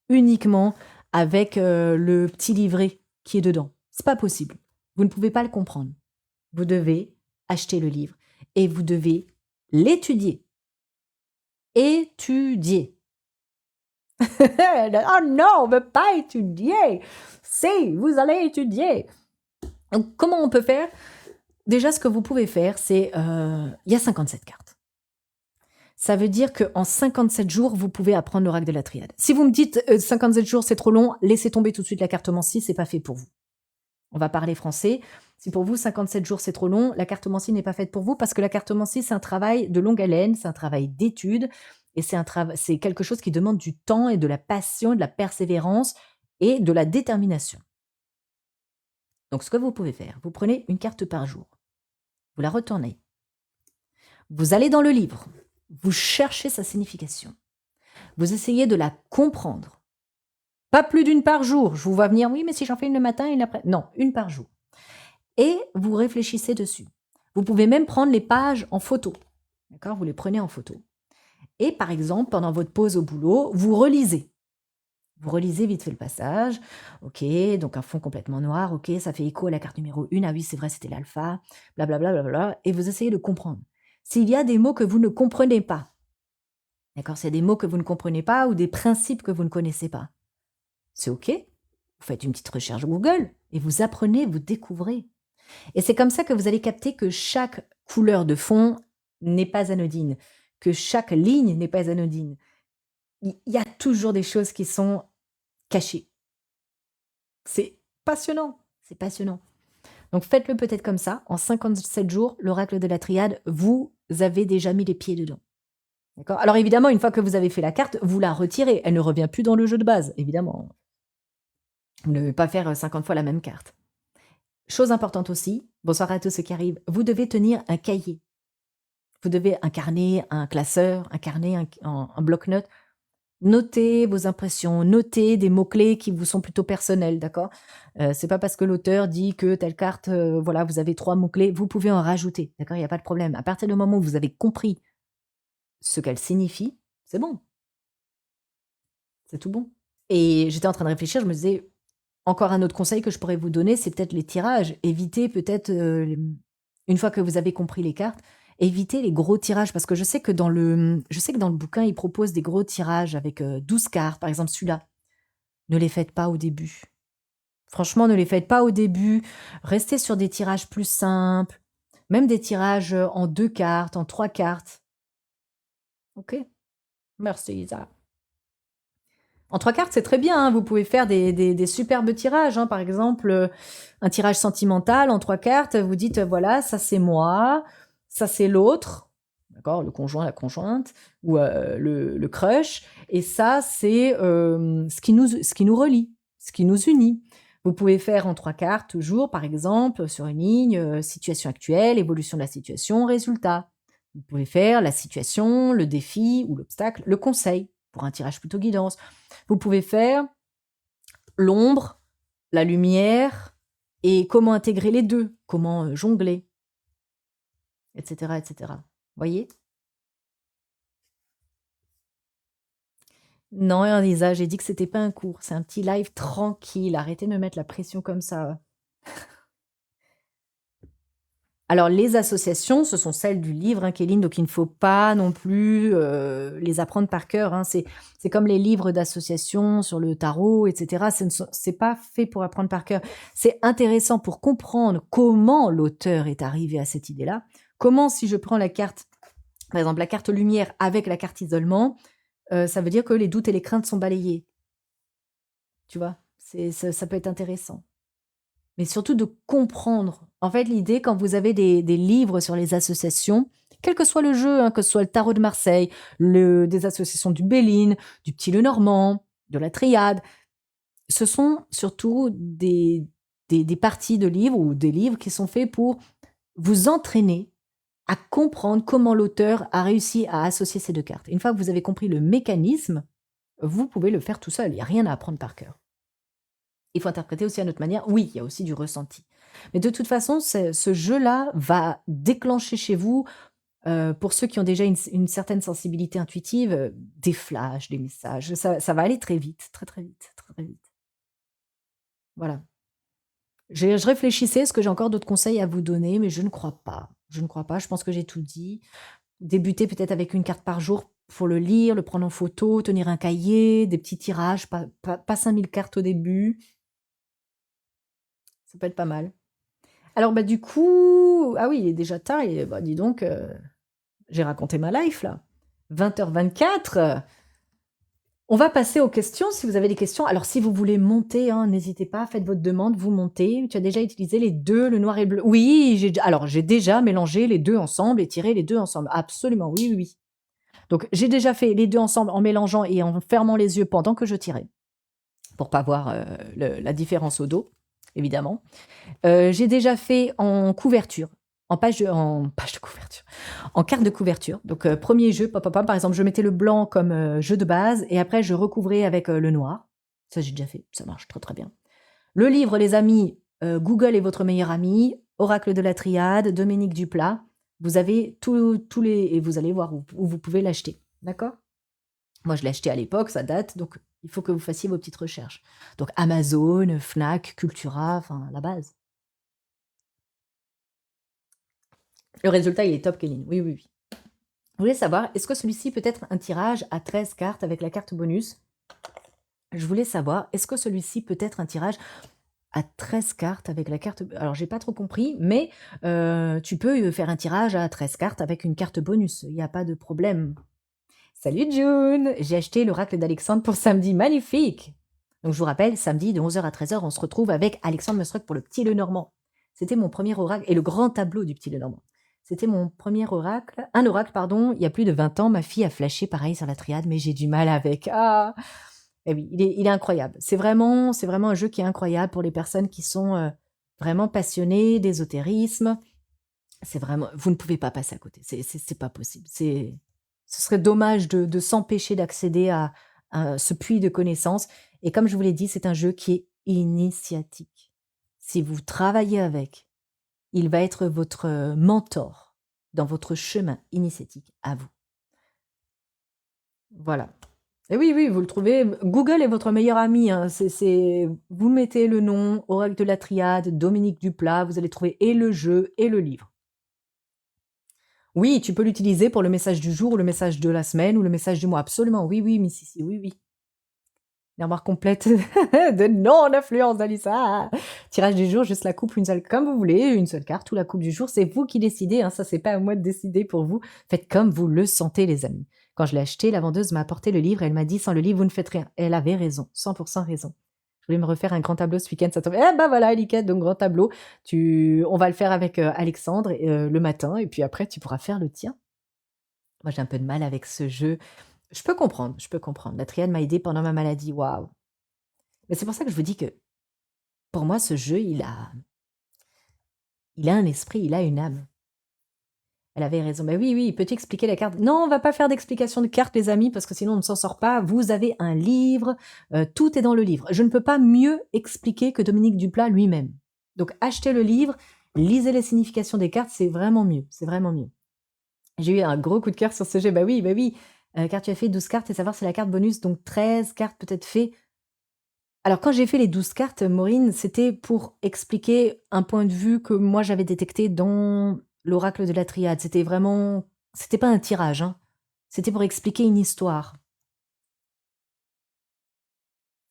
uniquement avec le petit livret qui est dedans. C'est pas possible. Vous ne pouvez pas le comprendre. Vous devez acheter le livre et vous devez l'étudier. Étudier. Oh non, on ne veut pas étudier. Si, vous allez étudier. Donc, comment on peut faire? Déjà, ce que vous pouvez faire, c'est... il y a 57 cartes. Ça veut dire qu'en 57 jours, vous pouvez apprendre l'oracle de la triade. Si vous me dites 57 jours, c'est trop long, laissez tomber tout de suite la cartomancie, c'est pas fait pour vous. On va parler français. Si pour vous, 57 jours, c'est trop long, la cartomancie n'est pas faite pour vous parce que la cartomancie, c'est un travail de longue haleine, c'est un travail d'étude et c'est quelque chose qui demande du temps et de la passion, de la persévérance et de la détermination. Donc, ce que vous pouvez faire, vous prenez une carte par jour, vous la retournez, vous allez dans le livre, vous cherchez sa signification, vous essayez de la comprendre. Pas plus d'une par jour. Je vous vois venir, oui, mais si j'en fais une le matin et une l'après. Non, une par jour. Et vous réfléchissez dessus. Vous pouvez même prendre les pages en photo. D'accord? Vous les prenez en photo. Et par exemple, pendant votre pause au boulot, vous relisez. Vous relisez vite fait le passage. Ok, donc un fond complètement noir. Ok, ça fait écho à la carte numéro 1. Ah oui, c'est vrai, c'était l'alpha. Blablabla. Bla, bla, bla, et vous essayez de comprendre. S'il y a des mots que vous ne comprenez pas, d'accord? S'il y a des mots que vous ne comprenez pas ou des principes que vous ne connaissez pas, c'est ok. Vous faites une petite recherche Google et vous apprenez, vous découvrez. Et c'est comme ça que vous allez capter que chaque couleur de fond n'est pas anodine, que chaque ligne n'est pas anodine. Il y a toujours des choses qui sont cachées. C'est passionnant, c'est passionnant. Donc faites-le peut-être comme ça. En 57 jours, l'oracle de la triade, vous avez déjà mis les pieds dedans. D'accord? Alors évidemment, une fois que vous avez fait la carte, vous la retirez. Elle ne revient plus dans le jeu de base, évidemment. Vous ne devez pas faire 50 fois la même carte. Chose importante aussi, bonsoir à tous ceux qui arrivent, vous devez tenir un cahier. Vous devez un carnet, un classeur, un carnet, un bloc-notes. Notez vos impressions, notez des mots-clés qui vous sont plutôt personnels, d'accord? C'est pas parce que l'auteur dit que telle carte, voilà, vous avez 3 mots-clés, vous pouvez en rajouter, d'accord? Il y a pas de problème. À partir du moment où vous avez compris ce qu'elle signifie, c'est bon, c'est tout bon. Et j'étais en train de réfléchir, je me disais: «Encore un autre conseil que je pourrais vous donner, c'est peut-être les tirages». Évitez peut-être, une fois que vous avez compris les cartes, évitez les gros tirages parce que je sais que dans le bouquin, il propose des gros tirages avec, 12 cartes, par exemple celui-là. Ne les faites pas au début. Franchement, ne les faites pas au début. Restez sur des tirages plus simples, même des tirages, en 2 cartes, en 3 cartes. OK? Merci Isa. En 3 cartes, c'est très bien, hein. Vous pouvez faire des superbes tirages, hein. Par exemple, un tirage sentimental en 3 cartes, vous dites, voilà, ça c'est moi, ça c'est l'autre, d'accord? Le conjoint, la conjointe ou, le crush et ça c'est, ce qui nous relie, ce qui nous unit. Vous pouvez faire en 3 cartes toujours, par exemple, sur une ligne, situation actuelle, évolution de la situation, résultat. Vous pouvez faire la situation, le défi ou l'obstacle, le conseil, pour un tirage plutôt guidance. Vous pouvez faire l'ombre, la lumière et comment intégrer les 2, comment, jongler et cetera et cetera. Voyez? Non, Lisa, j'ai dit que c'était pas un cours, c'est un petit live tranquille. Arrêtez de me mettre la pression comme ça. Alors les associations, ce sont celles du livre, hein, Kéline, donc il ne faut pas non plus, les apprendre par cœur, hein. C'est comme les livres d'association sur le tarot et cetera, c'est pas fait pour apprendre par cœur. C'est intéressant pour comprendre comment l'auteur est arrivé à cette idée-là. Comment si je prends la carte, par exemple la carte lumière avec la carte isolement, ça veut dire que les doutes et les craintes sont balayés, tu vois? Ça peut être intéressant. Mais surtout de comprendre. En fait, l'idée, quand vous avez des livres sur les associations, quel que soit le jeu, hein, que ce soit le tarot de Marseille, des associations du Béline, du Petit Lenormand, de la Triade, ce sont surtout des parties de livres ou des livres qui sont faits pour vous entraîner à comprendre comment l'auteur a réussi à associer ces deux cartes. Une fois que vous avez compris le mécanisme, vous pouvez le faire tout seul. Il n'y a rien à apprendre par cœur. Il faut interpréter aussi à notre manière. Oui, il y a aussi du ressenti. Mais de toute façon, ce jeu-là va déclencher chez vous, pour ceux qui ont déjà une certaine sensibilité intuitive, des flashs, des messages. Ça va aller très vite, très, très vite, très, très vite. Voilà. Je réfléchissais, est-ce que j'ai encore d'autres conseils à vous donner? Mais je ne crois pas. Je ne crois pas, je pense que j'ai tout dit. Débuter peut-être avec une carte par jour pour le lire, le prendre en photo, tenir un cahier, des petits tirages, pas 5 000 cartes au début. Ça peut être pas mal. Alors, bah, du coup ah oui, il est déjà tard et bah, dis donc, j'ai raconté ma life là. 20h24. On va passer aux questions, si vous avez des questions. Alors si vous voulez monter, hein, n'hésitez pas, faites votre demande, vous montez. Tu as déjà utilisé les 2, le noir et le bleu? Oui, j'ai déjà mélangé les 2 ensemble et tiré les 2 ensemble. Absolument, oui, oui, oui. Donc j'ai déjà fait les 2 ensemble en mélangeant et en fermant les yeux pendant que je tirais, pour pas voir, la différence au dos, évidemment. J'ai déjà fait en couverture, en page de couverture, en carte de couverture. Donc, 1er jeu, pop, pop, pop, par exemple, je mettais le blanc comme, jeu de base et après je recouvrais avec, le noir. Ça, j'ai déjà fait, ça marche très, très bien. Le livre, les amis, Google est votre meilleur ami, Oracle de la Triade, Dominique Duplat. Vous avez tous les et vous allez voir où vous pouvez l'acheter, d'accord? Moi, je l'ai acheté à l'époque, ça date, donc il faut que vous fassiez vos petites recherches. Donc Amazon, Fnac, Cultura, enfin la base. Le résultat, il est top, Kéline. Oui, oui, oui. Je voulais savoir, est-ce que celui-ci peut être un tirage à 13 cartes avec la carte bonus? Je voulais savoir, est-ce que celui-ci peut être un tirage à 13 cartes avec la carte... Alors, j'ai pas trop compris, mais tu peux faire un tirage à 13 cartes avec une carte bonus. Il n'y a pas de problème. Salut June! J'ai acheté l'oracle d'Alexandre pour samedi. Magnifique! Donc, je vous rappelle, samedi de 11h à 13h, on se retrouve avec Alexandre Mestruck pour le Petit Lenormand. C'était mon premier oracle et le grand tableau du Petit Lenormand. C'était mon premier oracle. Un oracle, pardon, il y a plus de 20 ans, ma fille a flashé pareil sur la triade, mais j'ai du mal avec. Ah! Et oui, il est incroyable. C'est vraiment un jeu qui est incroyable pour les personnes qui sont, vraiment passionnées d'ésotérisme. C'est vraiment vous ne pouvez pas passer à côté. C'est pas possible. Ce serait dommage de s'empêcher d'accéder à ce puits de connaissances et comme je vous l'ai dit, c'est un jeu qui est initiatique. Si vous travaillez avec, il va être votre, mentor dans votre chemin initiatique à vous. Voilà. Et oui, oui, vous le trouvez Google est votre meilleur ami, hein. Vous mettez le nom, Oracle de la Triade, Dominique Duplat, vous allez trouver et le jeu et le livre. Oui, tu peux l'utiliser pour le message du jour ou le message de la semaine ou le message du mois. Absolument, oui, oui, Miss Sissi, oui, oui. L'armoire complète de non-influence d'Alissa. Tirage du jour, juste la coupe, une seule, comme vous voulez, une seule carte ou la coupe du jour. C'est vous qui décidez, hein, ça, c'est pas à moi de décider pour vous. Faites comme vous le sentez, les amis. Quand je l'ai acheté, la vendeuse m'a apporté le livre et elle m'a dit, sans le livre, vous ne faites rien. Elle avait raison, 100% raison. Je voulais me refaire un grand tableau ce week-end, ça tombe. Eh ben voilà, Elikette, donc grand tableau. On va le faire avec Alexandre le matin et puis après, tu pourras faire le tien. Moi, j'ai un peu de mal avec ce jeu. Je peux comprendre, je peux comprendre. La triade m'a aidé pendant ma maladie, waouh. Mais c'est pour ça que je vous dis que, pour moi, ce jeu, il a un esprit, il a une âme. Elle avait raison. Bah oui, oui, peux-tu expliquer la carte? Non, on va pas faire d'explication de carte, les amis, parce que sinon on ne s'en sort pas. Vous avez un livre, tout est dans le livre. Je ne peux pas mieux expliquer que Dominique Duplat lui-même. Donc achetez le livre, lisez les significations des cartes, c'est vraiment mieux, c'est vraiment mieux. J'ai eu un gros coup de cœur sur ce jeu, bah oui, car tu as fait 12 cartes et savoir si la carte bonus, donc 13 cartes peut-être fait. Alors quand j'ai fait les 12 cartes, Maureen, c'était pour expliquer un point de vue que moi j'avais détecté dans l'oracle de la Triade. C'était pas un tirage, hein. C'était pour expliquer une histoire.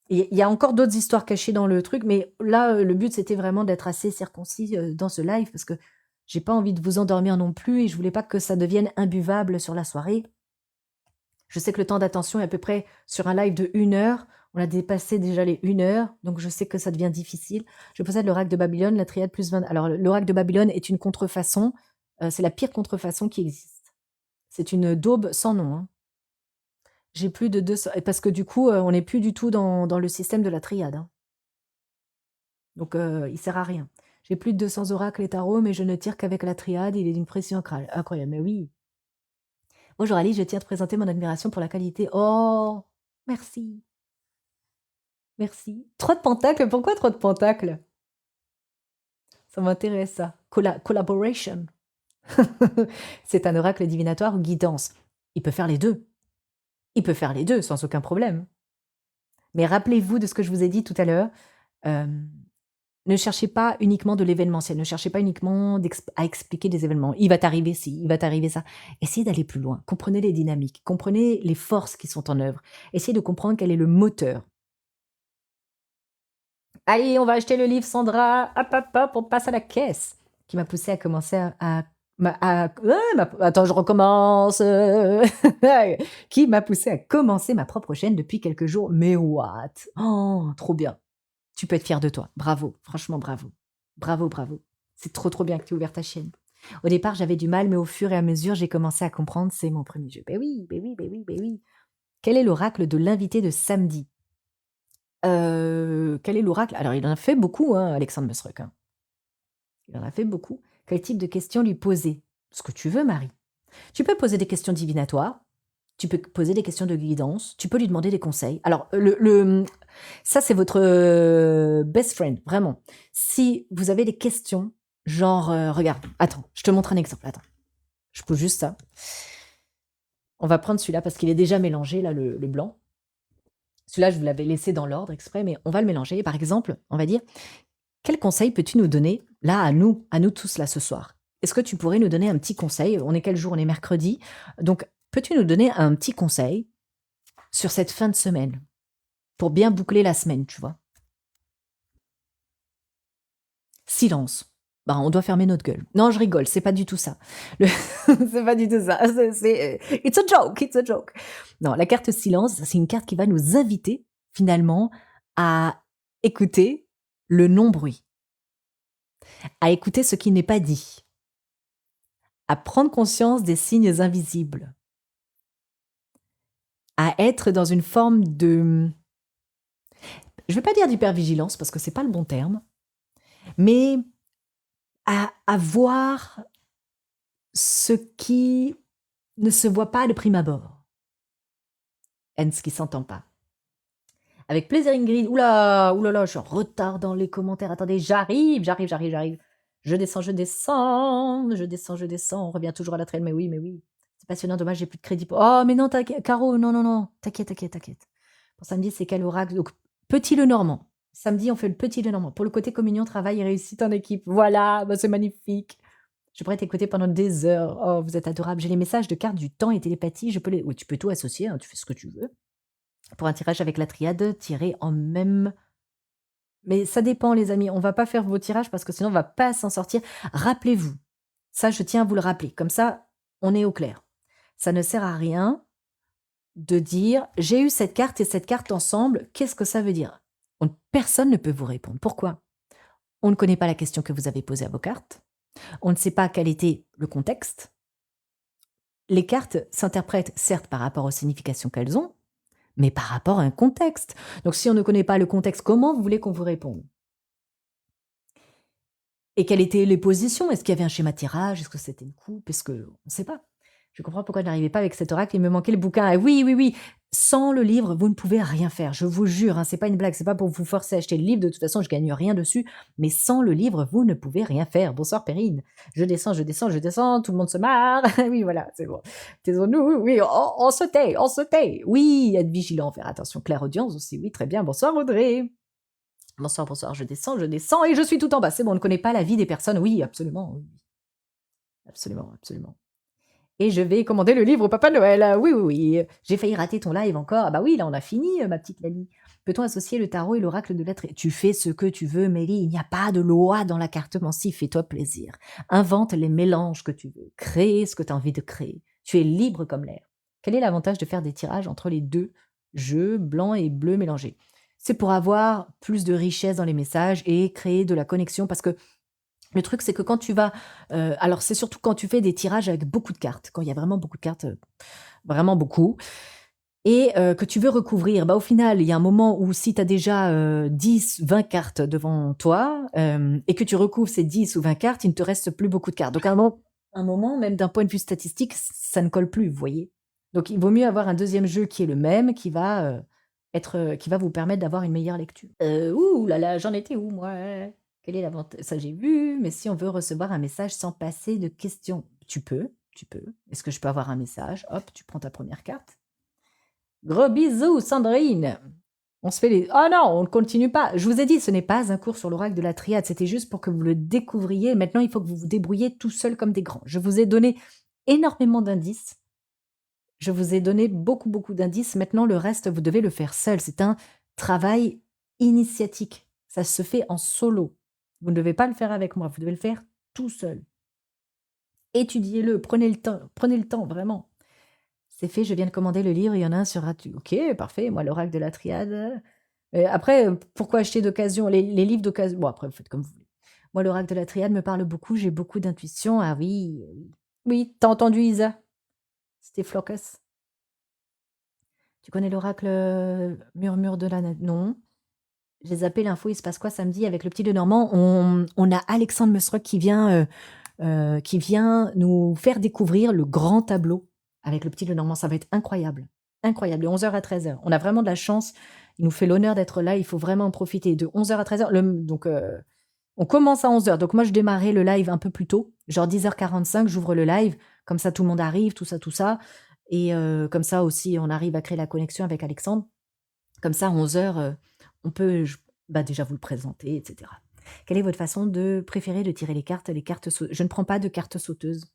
Et il y a encore d'autres histoires cachées dans le truc, mais là, le but c'était vraiment d'être assez circoncis dans ce live parce que j'ai pas envie de vous endormir non plus et je voulais pas que ça devienne imbuvable sur la soirée. Je sais que le temps d'attention est à peu près sur un live de 1 heure. On a dépassé déjà les 1 heure, donc je sais que ça devient difficile. Je possède l'oracle de Babylone, la triade plus 20. Alors, l'oracle de Babylone est une contrefaçon. C'est la pire contrefaçon qui existe. C'est une daube sans nom, hein. J'ai plus de 200. Parce que du coup, on n'est plus du tout dans le système de la triade, hein. Donc, il sert à rien. J'ai plus de 200 oracles et tarots, mais je ne tire qu'avec la triade. Il est d'une précision incroyable. Mais oui. Bonjour Ali, je tiens à te présenter mon admiration pour la qualité. Oh, merci. Merci. 3 de pentacles, pourquoi 3 de pentacles? Ça m'intéresse ça. Collaboration. C'est un oracle divinatoire ou guidance. Il peut faire les 2. Il peut faire les 2 sans aucun problème. Mais rappelez-vous de ce que je vous ai dit tout à l'heure, ne cherchez pas uniquement de l'événementiel, ne cherchez pas uniquement à expliquer des événements. Il va t'arriver ci, il va t'arriver ça. Essayez d'aller plus loin, comprenez les dynamiques, comprenez les forces qui sont en œuvre. Essayez de comprendre quel est le moteur. Allez, on va acheter le livre, Sandra. Hop, hop, hop, on passe à la caisse. Qui m'a poussé à commencer attends, je recommence. Qui m'a poussé à commencer ma propre chaîne depuis quelques jours. Mais what? Oh, trop bien. Tu peux être fier de toi. Bravo. Franchement, bravo. Bravo, bravo. C'est trop, trop bien que tu aies ouvert ta chaîne. Au départ, j'avais du mal, mais au fur et à mesure, j'ai commencé à comprendre. C'est mon premier jeu. Ben oui, ben oui, ben oui, ben oui. Quel est l'oracle de l'invité de samedi? Quel est l'oracle? Alors, il en a fait beaucoup, hein, Alexandre Mesruck, hein. Il en a fait beaucoup. Quel type de questions lui poser? Ce que tu veux, Marie. Tu peux poser des questions divinatoires, tu peux poser des questions de guidance, tu peux lui demander des conseils. Alors, ça, c'est votre best friend, vraiment. Si vous avez des questions, genre, regarde, attends, je te montre un exemple, attends. Je pose juste ça. On va prendre celui-là parce qu'il est déjà mélangé, là, le blanc. Celui-là, je vous l'avais laissé dans l'ordre exprès, mais on va le mélanger. Par exemple, on va dire, quel conseil peux-tu nous donner, là, à nous tous, là, ce soir? Est-ce que tu pourrais nous donner un petit conseil? On est quel jour? On est mercredi. Donc, peux-tu nous donner un petit conseil sur cette fin de semaine pour bien boucler la semaine, tu vois? Silence. Ben, on doit fermer notre gueule. Non, je rigole, c'est pas du tout ça. C'est pas du tout ça. It's a joke, it's a joke. Non, la carte silence, c'est une carte qui va nous inviter, finalement, à écouter le non-bruit, à écouter ce qui n'est pas dit, à prendre conscience des signes invisibles, à être dans une forme de je vais pas dire d'hypervigilance parce que c'est pas le bon terme, mais à voir ce qui ne se voit pas de prime abord, and ce qui s'entend pas. Avec plaisir Ingrid. Oula, oulala, je suis en retard dans les commentaires. Attendez, j'arrive. Je descends, je descends. On revient toujours à la traîne, mais oui, mais oui. C'est passionnant, dommage, j'ai plus de crédit. Oh, mais non, t'inquiète, Caro, non. T'inquiète. Pour samedi, c'est quel oracle? Donc, Petit Le Normand. Samedi, on fait le Petit Le Normand. Pour le côté communion, travail et réussite en équipe. Voilà, bah, c'est magnifique. Je pourrais t'écouter pendant des heures. Oh, vous êtes adorable. J'ai les messages de cartes du temps et télépathie. Je peux les... Oui, tu peux tout associer, hein, tu fais ce que tu veux. Pour un tirage avec la triade, tirer en même... Mais ça dépend, les amis. On va pas faire vos tirages parce que sinon, on va pas s'en sortir. Rappelez-vous. Ça, je tiens à vous le rappeler. Comme ça, on est au clair. Ça ne sert à rien de dire j'ai eu cette carte et cette carte ensemble. Qu'est-ce que ça veut dire? Personne ne peut vous répondre. Pourquoi? On ne connaît pas la question que vous avez posée à vos cartes. On ne sait pas quel était le contexte. Les cartes s'interprètent certes par rapport aux significations qu'elles ont, mais par rapport à un contexte. Donc si on ne connaît pas le contexte, comment vous voulez qu'on vous réponde? Et quelles étaient les positions? Est-ce qu'il y avait un schéma de tirage? Est-ce que c'était une coupe? Est-ce que... On ne sait pas. Je comprends pourquoi je n'arrivais pas avec cet oracle, il me manquait le bouquin. Ah oui. Sans le livre, vous ne pouvez rien faire. Je vous jure, hein, c'est pas une blague, c'est pas pour vous forcer à acheter le livre. De toute façon, je gagne rien dessus. Mais sans le livre, vous ne pouvez rien faire. Bonsoir Perrine. Je descends. Tout le monde se marre. Oui, voilà, c'est bon. Taisons-nous. Oui, on se tait. Oui, être vigilant, faire attention. Claire audience aussi. Oui, très bien. Bonsoir Audrey. Bonsoir. Je descends et je suis tout en bas. C'est bon, on ne connaît pas la vie des personnes. Oui, absolument. Oui. Absolument. Et je vais commander le livre au Papa Noël. Oui. J'ai failli rater ton live encore. Ah bah oui, là on a fini, ma petite Lali. Peut-on associer le tarot et l'oracle de la triade? Tu fais ce que tu veux, Mélie. Il n'y a pas de loi dans la cartomancie. Fais-toi plaisir. Invente les mélanges que tu veux. Crée ce que tu as envie de créer. Tu es libre comme l'air. Quel est l'avantage de faire des tirages entre les deux jeux, blanc et bleu mélangés? C'est pour avoir plus de richesse dans les messages et créer de la connexion parce que le truc, c'est que quand tu vas... alors, c'est surtout quand tu fais des tirages avec beaucoup de cartes, quand il y a vraiment beaucoup de cartes, vraiment beaucoup, et que tu veux recouvrir. Bah, au final, il y a un moment où si tu as déjà 10, 20 cartes devant toi, et que tu recouvres ces 10 ou 20 cartes, il ne te reste plus beaucoup de cartes. Donc, à un moment, même d'un point de vue statistique, ça ne colle plus, vous voyez. Donc, il vaut mieux avoir un deuxième jeu qui est le même, qui va vous permettre d'avoir une meilleure lecture. Ouh là là, j'en étais où, moi? Quel est l'avantage? Ça, j'ai vu, mais si on veut recevoir un message sans passer de questions, tu peux. Est-ce que je peux avoir un message? Hop, tu prends ta première carte. Gros bisous, Sandrine. On se fait les... Oh non, on ne continue pas. Je vous ai dit, ce n'est pas un cours sur l'oracle de la triade, c'était juste pour que vous le découvriez. Maintenant, il faut que vous vous débrouillez tout seul comme des grands. Je vous ai donné énormément d'indices. Je vous ai donné beaucoup d'indices. Maintenant, le reste, vous devez le faire seul. C'est un travail initiatique. Ça se fait en solo. Vous ne devez pas le faire avec moi, vous devez le faire tout seul. Étudiez-le, prenez le temps, vraiment. C'est fait, je viens de commander le livre, il y en a un sur Ratu. Ok, parfait, moi l'oracle de la triade. Après, pourquoi acheter d'occasion les livres d'occasion? Bon, après, vous faites comme vous voulez. Moi, l'oracle de la triade me parle beaucoup, j'ai beaucoup d'intuition. Ah oui. Oui, t'as entendu Isa? C'était Flocus. Tu connais l'oracle Murmure de la... Non. J'ai zappé l'info, il se passe quoi samedi avec le petit de Normand? On a Alexandre Mesrock qui vient nous faire découvrir le grand tableau avec le petit de Normand. Ça va être incroyable. De 11h à 13h. On a vraiment de la chance. Il nous fait l'honneur d'être là. Il faut vraiment en profiter. De 11h à 13h. Donc, on commence à 11h. Donc, moi, je démarrais le live un peu plus tôt. Genre 10h45, j'ouvre le live. Comme ça, tout le monde arrive, tout ça. Et comme ça aussi, on arrive à créer la connexion avec Alexandre. Comme ça, à 11h, on peut déjà vous le présenter, etc. Quelle est votre façon de préférer de tirer les cartes? Je ne prends pas de cartes sauteuses.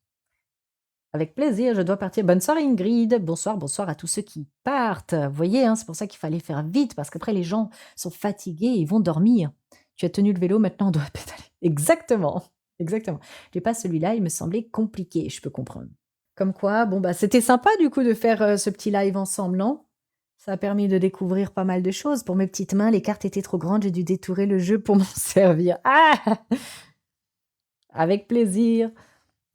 Avec plaisir, je dois partir. Bonne soirée Ingrid. Bonsoir à tous ceux qui partent. Vous voyez, hein, c'est pour ça qu'il fallait faire vite, parce qu'après les gens sont fatigués, ils vont dormir. Tu as tenu le vélo, maintenant on doit pédaler. Exactement. J'ai pas celui-là, il me semblait compliqué, je peux comprendre. Comme quoi, c'était sympa du coup de faire ce petit live ensemble, non? Ça a permis de découvrir pas mal de choses. Pour mes petites mains, les cartes étaient trop grandes, j'ai dû détourer le jeu pour m'en servir. Ah! Avec plaisir.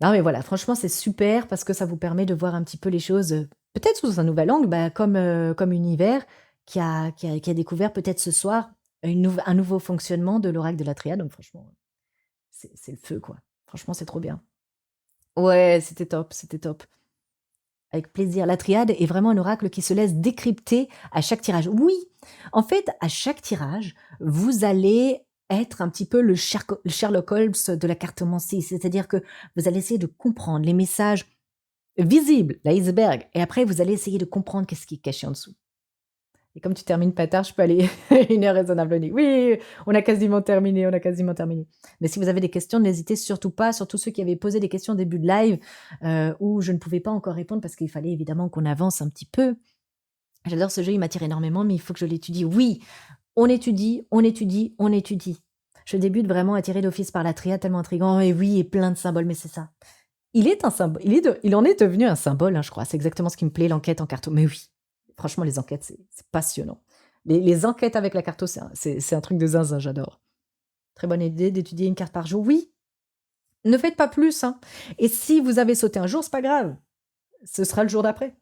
Non mais voilà, franchement, c'est super parce que ça vous permet de voir un petit peu les choses, peut-être sous un nouvel angle, comme Univers qui a découvert peut-être ce soir un nouveau fonctionnement de l'oracle de la triade. Donc franchement, c'est le feu, quoi. Franchement, c'est trop bien. Ouais, c'était top, c'était top. Avec plaisir. La triade est vraiment un oracle qui se laisse décrypter à chaque tirage. Oui, en fait, à chaque tirage, vous allez être un petit peu le Sherlock Holmes de la cartomancie. C'est-à-dire que vous allez essayer de comprendre les messages visibles, l'iceberg, et après, vous allez essayer de comprendre qu'est-ce qui est caché en dessous. Et comme tu termines pas tard, je peux aller une heure raisonnable. Oui, on a quasiment terminé, on a quasiment terminé. Mais si vous avez des questions, n'hésitez surtout pas, surtout ceux qui avaient posé des questions au début de live, où je ne pouvais pas encore répondre parce qu'il fallait évidemment qu'on avance un petit peu. J'adore ce jeu, il m'attire énormément, mais il faut que je l'étudie. Oui, on étudie, on étudie, on étudie. Je débute vraiment attiré d'office par la triade, tellement intriguant, et oui, et plein de symboles, mais c'est ça. Il est un symbole, il en est devenu un symbole, hein, je crois. C'est exactement ce qui me plaît, l'enquête en carton. Mais oui, franchement, les enquêtes, c'est passionnant. Les enquêtes avec la carto, c'est un truc de zinzin, j'adore. Très bonne idée d'étudier une carte par jour. Oui, ne faites pas plus, hein. Et si vous avez sauté un jour, c'est pas grave. Ce sera le jour d'après.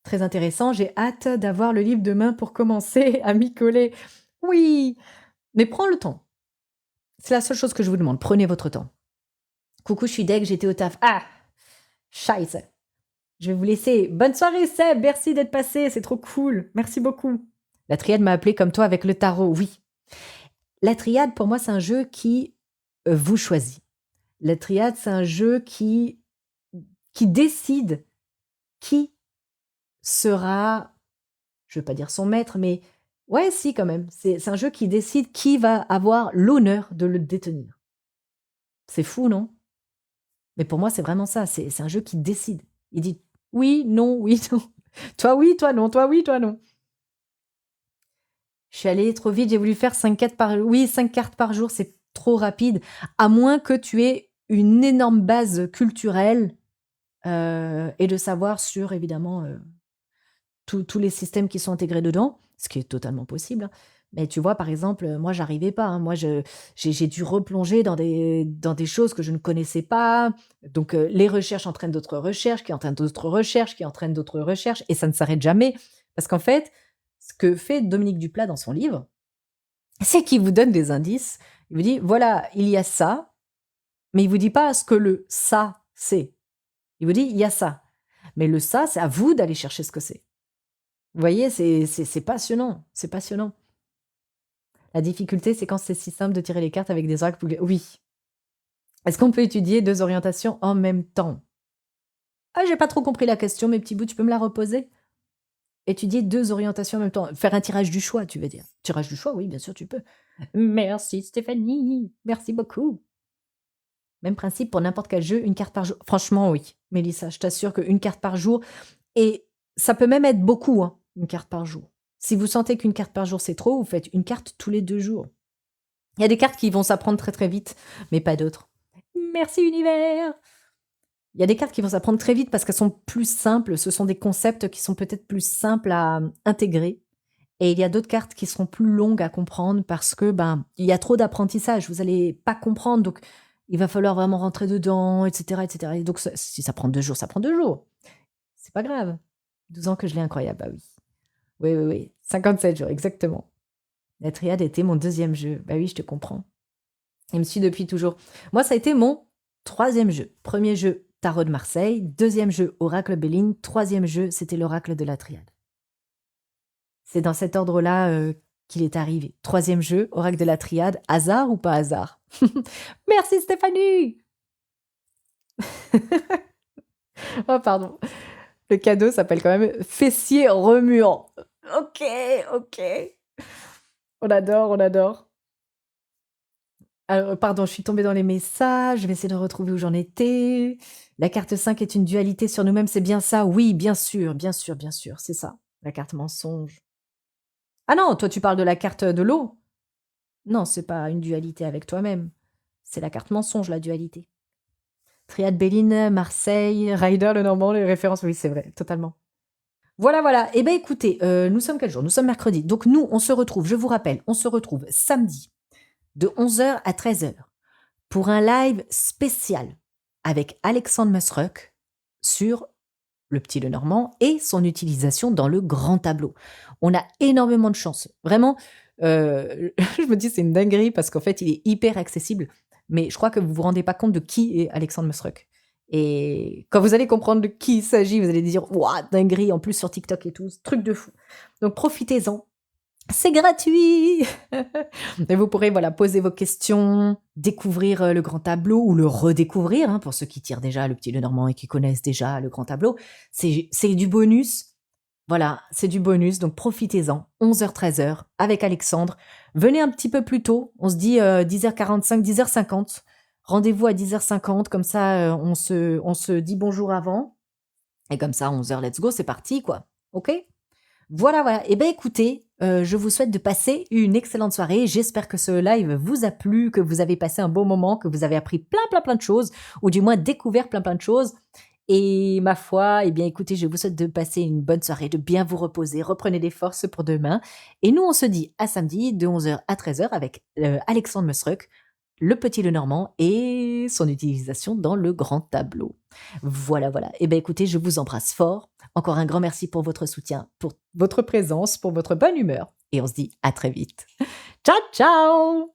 Très intéressant. J'ai hâte d'avoir le livre demain pour commencer à m'y coller. Oui, mais prends le temps. C'est la seule chose que je vous demande. Prenez votre temps. Coucou, je suis deg, j'étais au taf. Ah, scheiße. Je vais vous laisser. Bonne soirée, Seb. Merci d'être passé. C'est trop cool. Merci beaucoup. La triade m'a appelé comme toi avec le tarot. Oui. La triade, pour moi, c'est un jeu qui vous choisit. La triade, c'est un jeu qui décide qui sera, je ne veux pas dire son maître, mais ouais, si, quand même. C'est un jeu qui décide qui va avoir l'honneur de le détenir. C'est fou, non? Mais pour moi, c'est vraiment ça. C'est un jeu qui décide. Il dit oui, non, oui, non. Toi, oui, toi, non. Toi, oui, toi, non. Je suis allée trop vite, j'ai voulu faire 5 cartes par jour. Oui, 5 cartes par jour, c'est trop rapide, à moins que tu aies une énorme base culturelle et de savoir sur, évidemment, tous les systèmes qui sont intégrés dedans, ce qui est totalement possible, hein. Mais tu vois, par exemple, moi, j'arrivais pas, hein. Moi, j'ai dû replonger dans des choses que je ne connaissais pas. Donc, les recherches entraînent d'autres recherches, qui entraînent d'autres recherches, qui entraînent d'autres recherches, et ça ne s'arrête jamais. Parce qu'en fait, ce que fait Dominique Duplat dans son livre, c'est qu'il vous donne des indices. Il vous dit, voilà, il y a ça, mais il vous dit pas ce que le ça c'est. Il vous dit, il y a ça. Mais le ça, c'est à vous d'aller chercher ce que c'est. Vous voyez, c'est passionnant. C'est passionnant. La difficulté, c'est quand c'est si simple de tirer les cartes avec des oracles. Oui. Est-ce qu'on peut étudier 2 orientations en même temps? Ah, j'ai pas trop compris la question, mes petits bouts, tu peux me la reposer? Étudier 2 orientations en même temps. Faire un tirage du choix, tu veux dire? Tirage du choix, oui, bien sûr, tu peux. Merci Stéphanie, merci beaucoup. Même principe pour n'importe quel jeu, une carte par jour. Franchement, oui, Mélissa, je t'assure qu'une carte par jour, et ça peut même être beaucoup, hein, une carte par jour. Si vous sentez qu'une carte par jour, c'est trop, vous faites une carte tous les 2 jours. Il y a des cartes qui vont s'apprendre très très vite, mais pas d'autres. Merci univers. Il y a des cartes qui vont s'apprendre très vite parce qu'elles sont plus simples. Ce sont des concepts qui sont peut-être plus simples à intégrer. Et il y a d'autres cartes qui seront plus longues à comprendre parce que il y a trop d'apprentissage. Vous n'allez pas comprendre, donc il va falloir vraiment rentrer dedans, etc., etc. Et donc si ça prend 2 jours, ça prend 2 jours. C'est pas grave. 12 ans que je l'ai incroyable, bah oui. Oui, oui, oui. 57 jours, exactement. La triade était mon 2e jeu. Bah oui, je te comprends. Il me suit depuis toujours. Moi, ça a été mon 3e jeu. 1er jeu, Tarot de Marseille. 2e jeu, Oracle Béline. 3e jeu, c'était l'Oracle de la Triade. C'est dans cet ordre-là qu'il est arrivé. 3e jeu, Oracle de la Triade. Hasard ou pas hasard? Merci Stéphanie. Oh, pardon. Le cadeau s'appelle quand même Fessier remuant. Ok, ok. On adore, on adore. Alors, pardon, je suis tombée dans les messages, je vais essayer de retrouver où j'en étais. La carte 5 est une dualité sur nous-mêmes, c'est bien ça? Oui, bien sûr, bien sûr, bien sûr, c'est ça. La carte mensonge. Ah non, toi tu parles de la carte de l'eau? Non, c'est pas une dualité avec toi-même. C'est la carte mensonge, la dualité. Triade Béline, Marseille, Ryder le Normand, les références, oui, c'est vrai, totalement. Voilà, voilà. Eh bien, écoutez, nous sommes quel jour? Nous sommes mercredi. Donc, nous, on se retrouve, je vous rappelle, on se retrouve samedi de 11h à 13h pour un live spécial avec Alexandre Musruck sur le petit Lenormand et son utilisation dans le grand tableau. On a énormément de chance. Vraiment, Je me dis: «C'est une dinguerie» parce qu'en fait, il est hyper accessible, mais je crois que vous vous rendez pas compte de qui est Alexandre Musruck et quand vous allez comprendre de qui il s'agit, vous allez dire: «Waouh, dinguerie!» en plus sur TikTok et tout, ce truc de fou. Donc profitez-en, c'est gratuit! Et vous pourrez, voilà, poser vos questions, découvrir, le grand tableau ou le redécouvrir, hein, pour ceux qui tirent déjà le Petit Lenormand et qui connaissent déjà le grand tableau. C'est du bonus, voilà, c'est du bonus, donc profitez-en. 11h-13h avec Alexandre. Venez un petit peu plus tôt, on se dit, 10h45, 10h50. Rendez-vous à 10h50 comme ça, on se dit bonjour avant et comme ça 11h let's go, c'est parti quoi. OK? Voilà, voilà. Eh ben, écoutez, je vous souhaite de passer une excellente soirée. J'espère que ce live vous a plu, que vous avez passé un bon moment, que vous avez appris plein, plein, plein de choses ou du moins découvert plein, plein de choses et ma foi, eh bien, écoutez, je vous souhaite de passer une bonne soirée, de bien vous reposer. Reprenez des forces pour demain et nous, on se dit à samedi de 11h à 13h avec, Alexandre Musruck, le Petit Lenormand et son utilisation dans le grand tableau. Voilà, voilà. Eh ben, écoutez, je vous embrasse fort. Encore un grand merci pour votre soutien, pour votre présence, pour votre bonne humeur et on se dit à très vite. Ciao, ciao!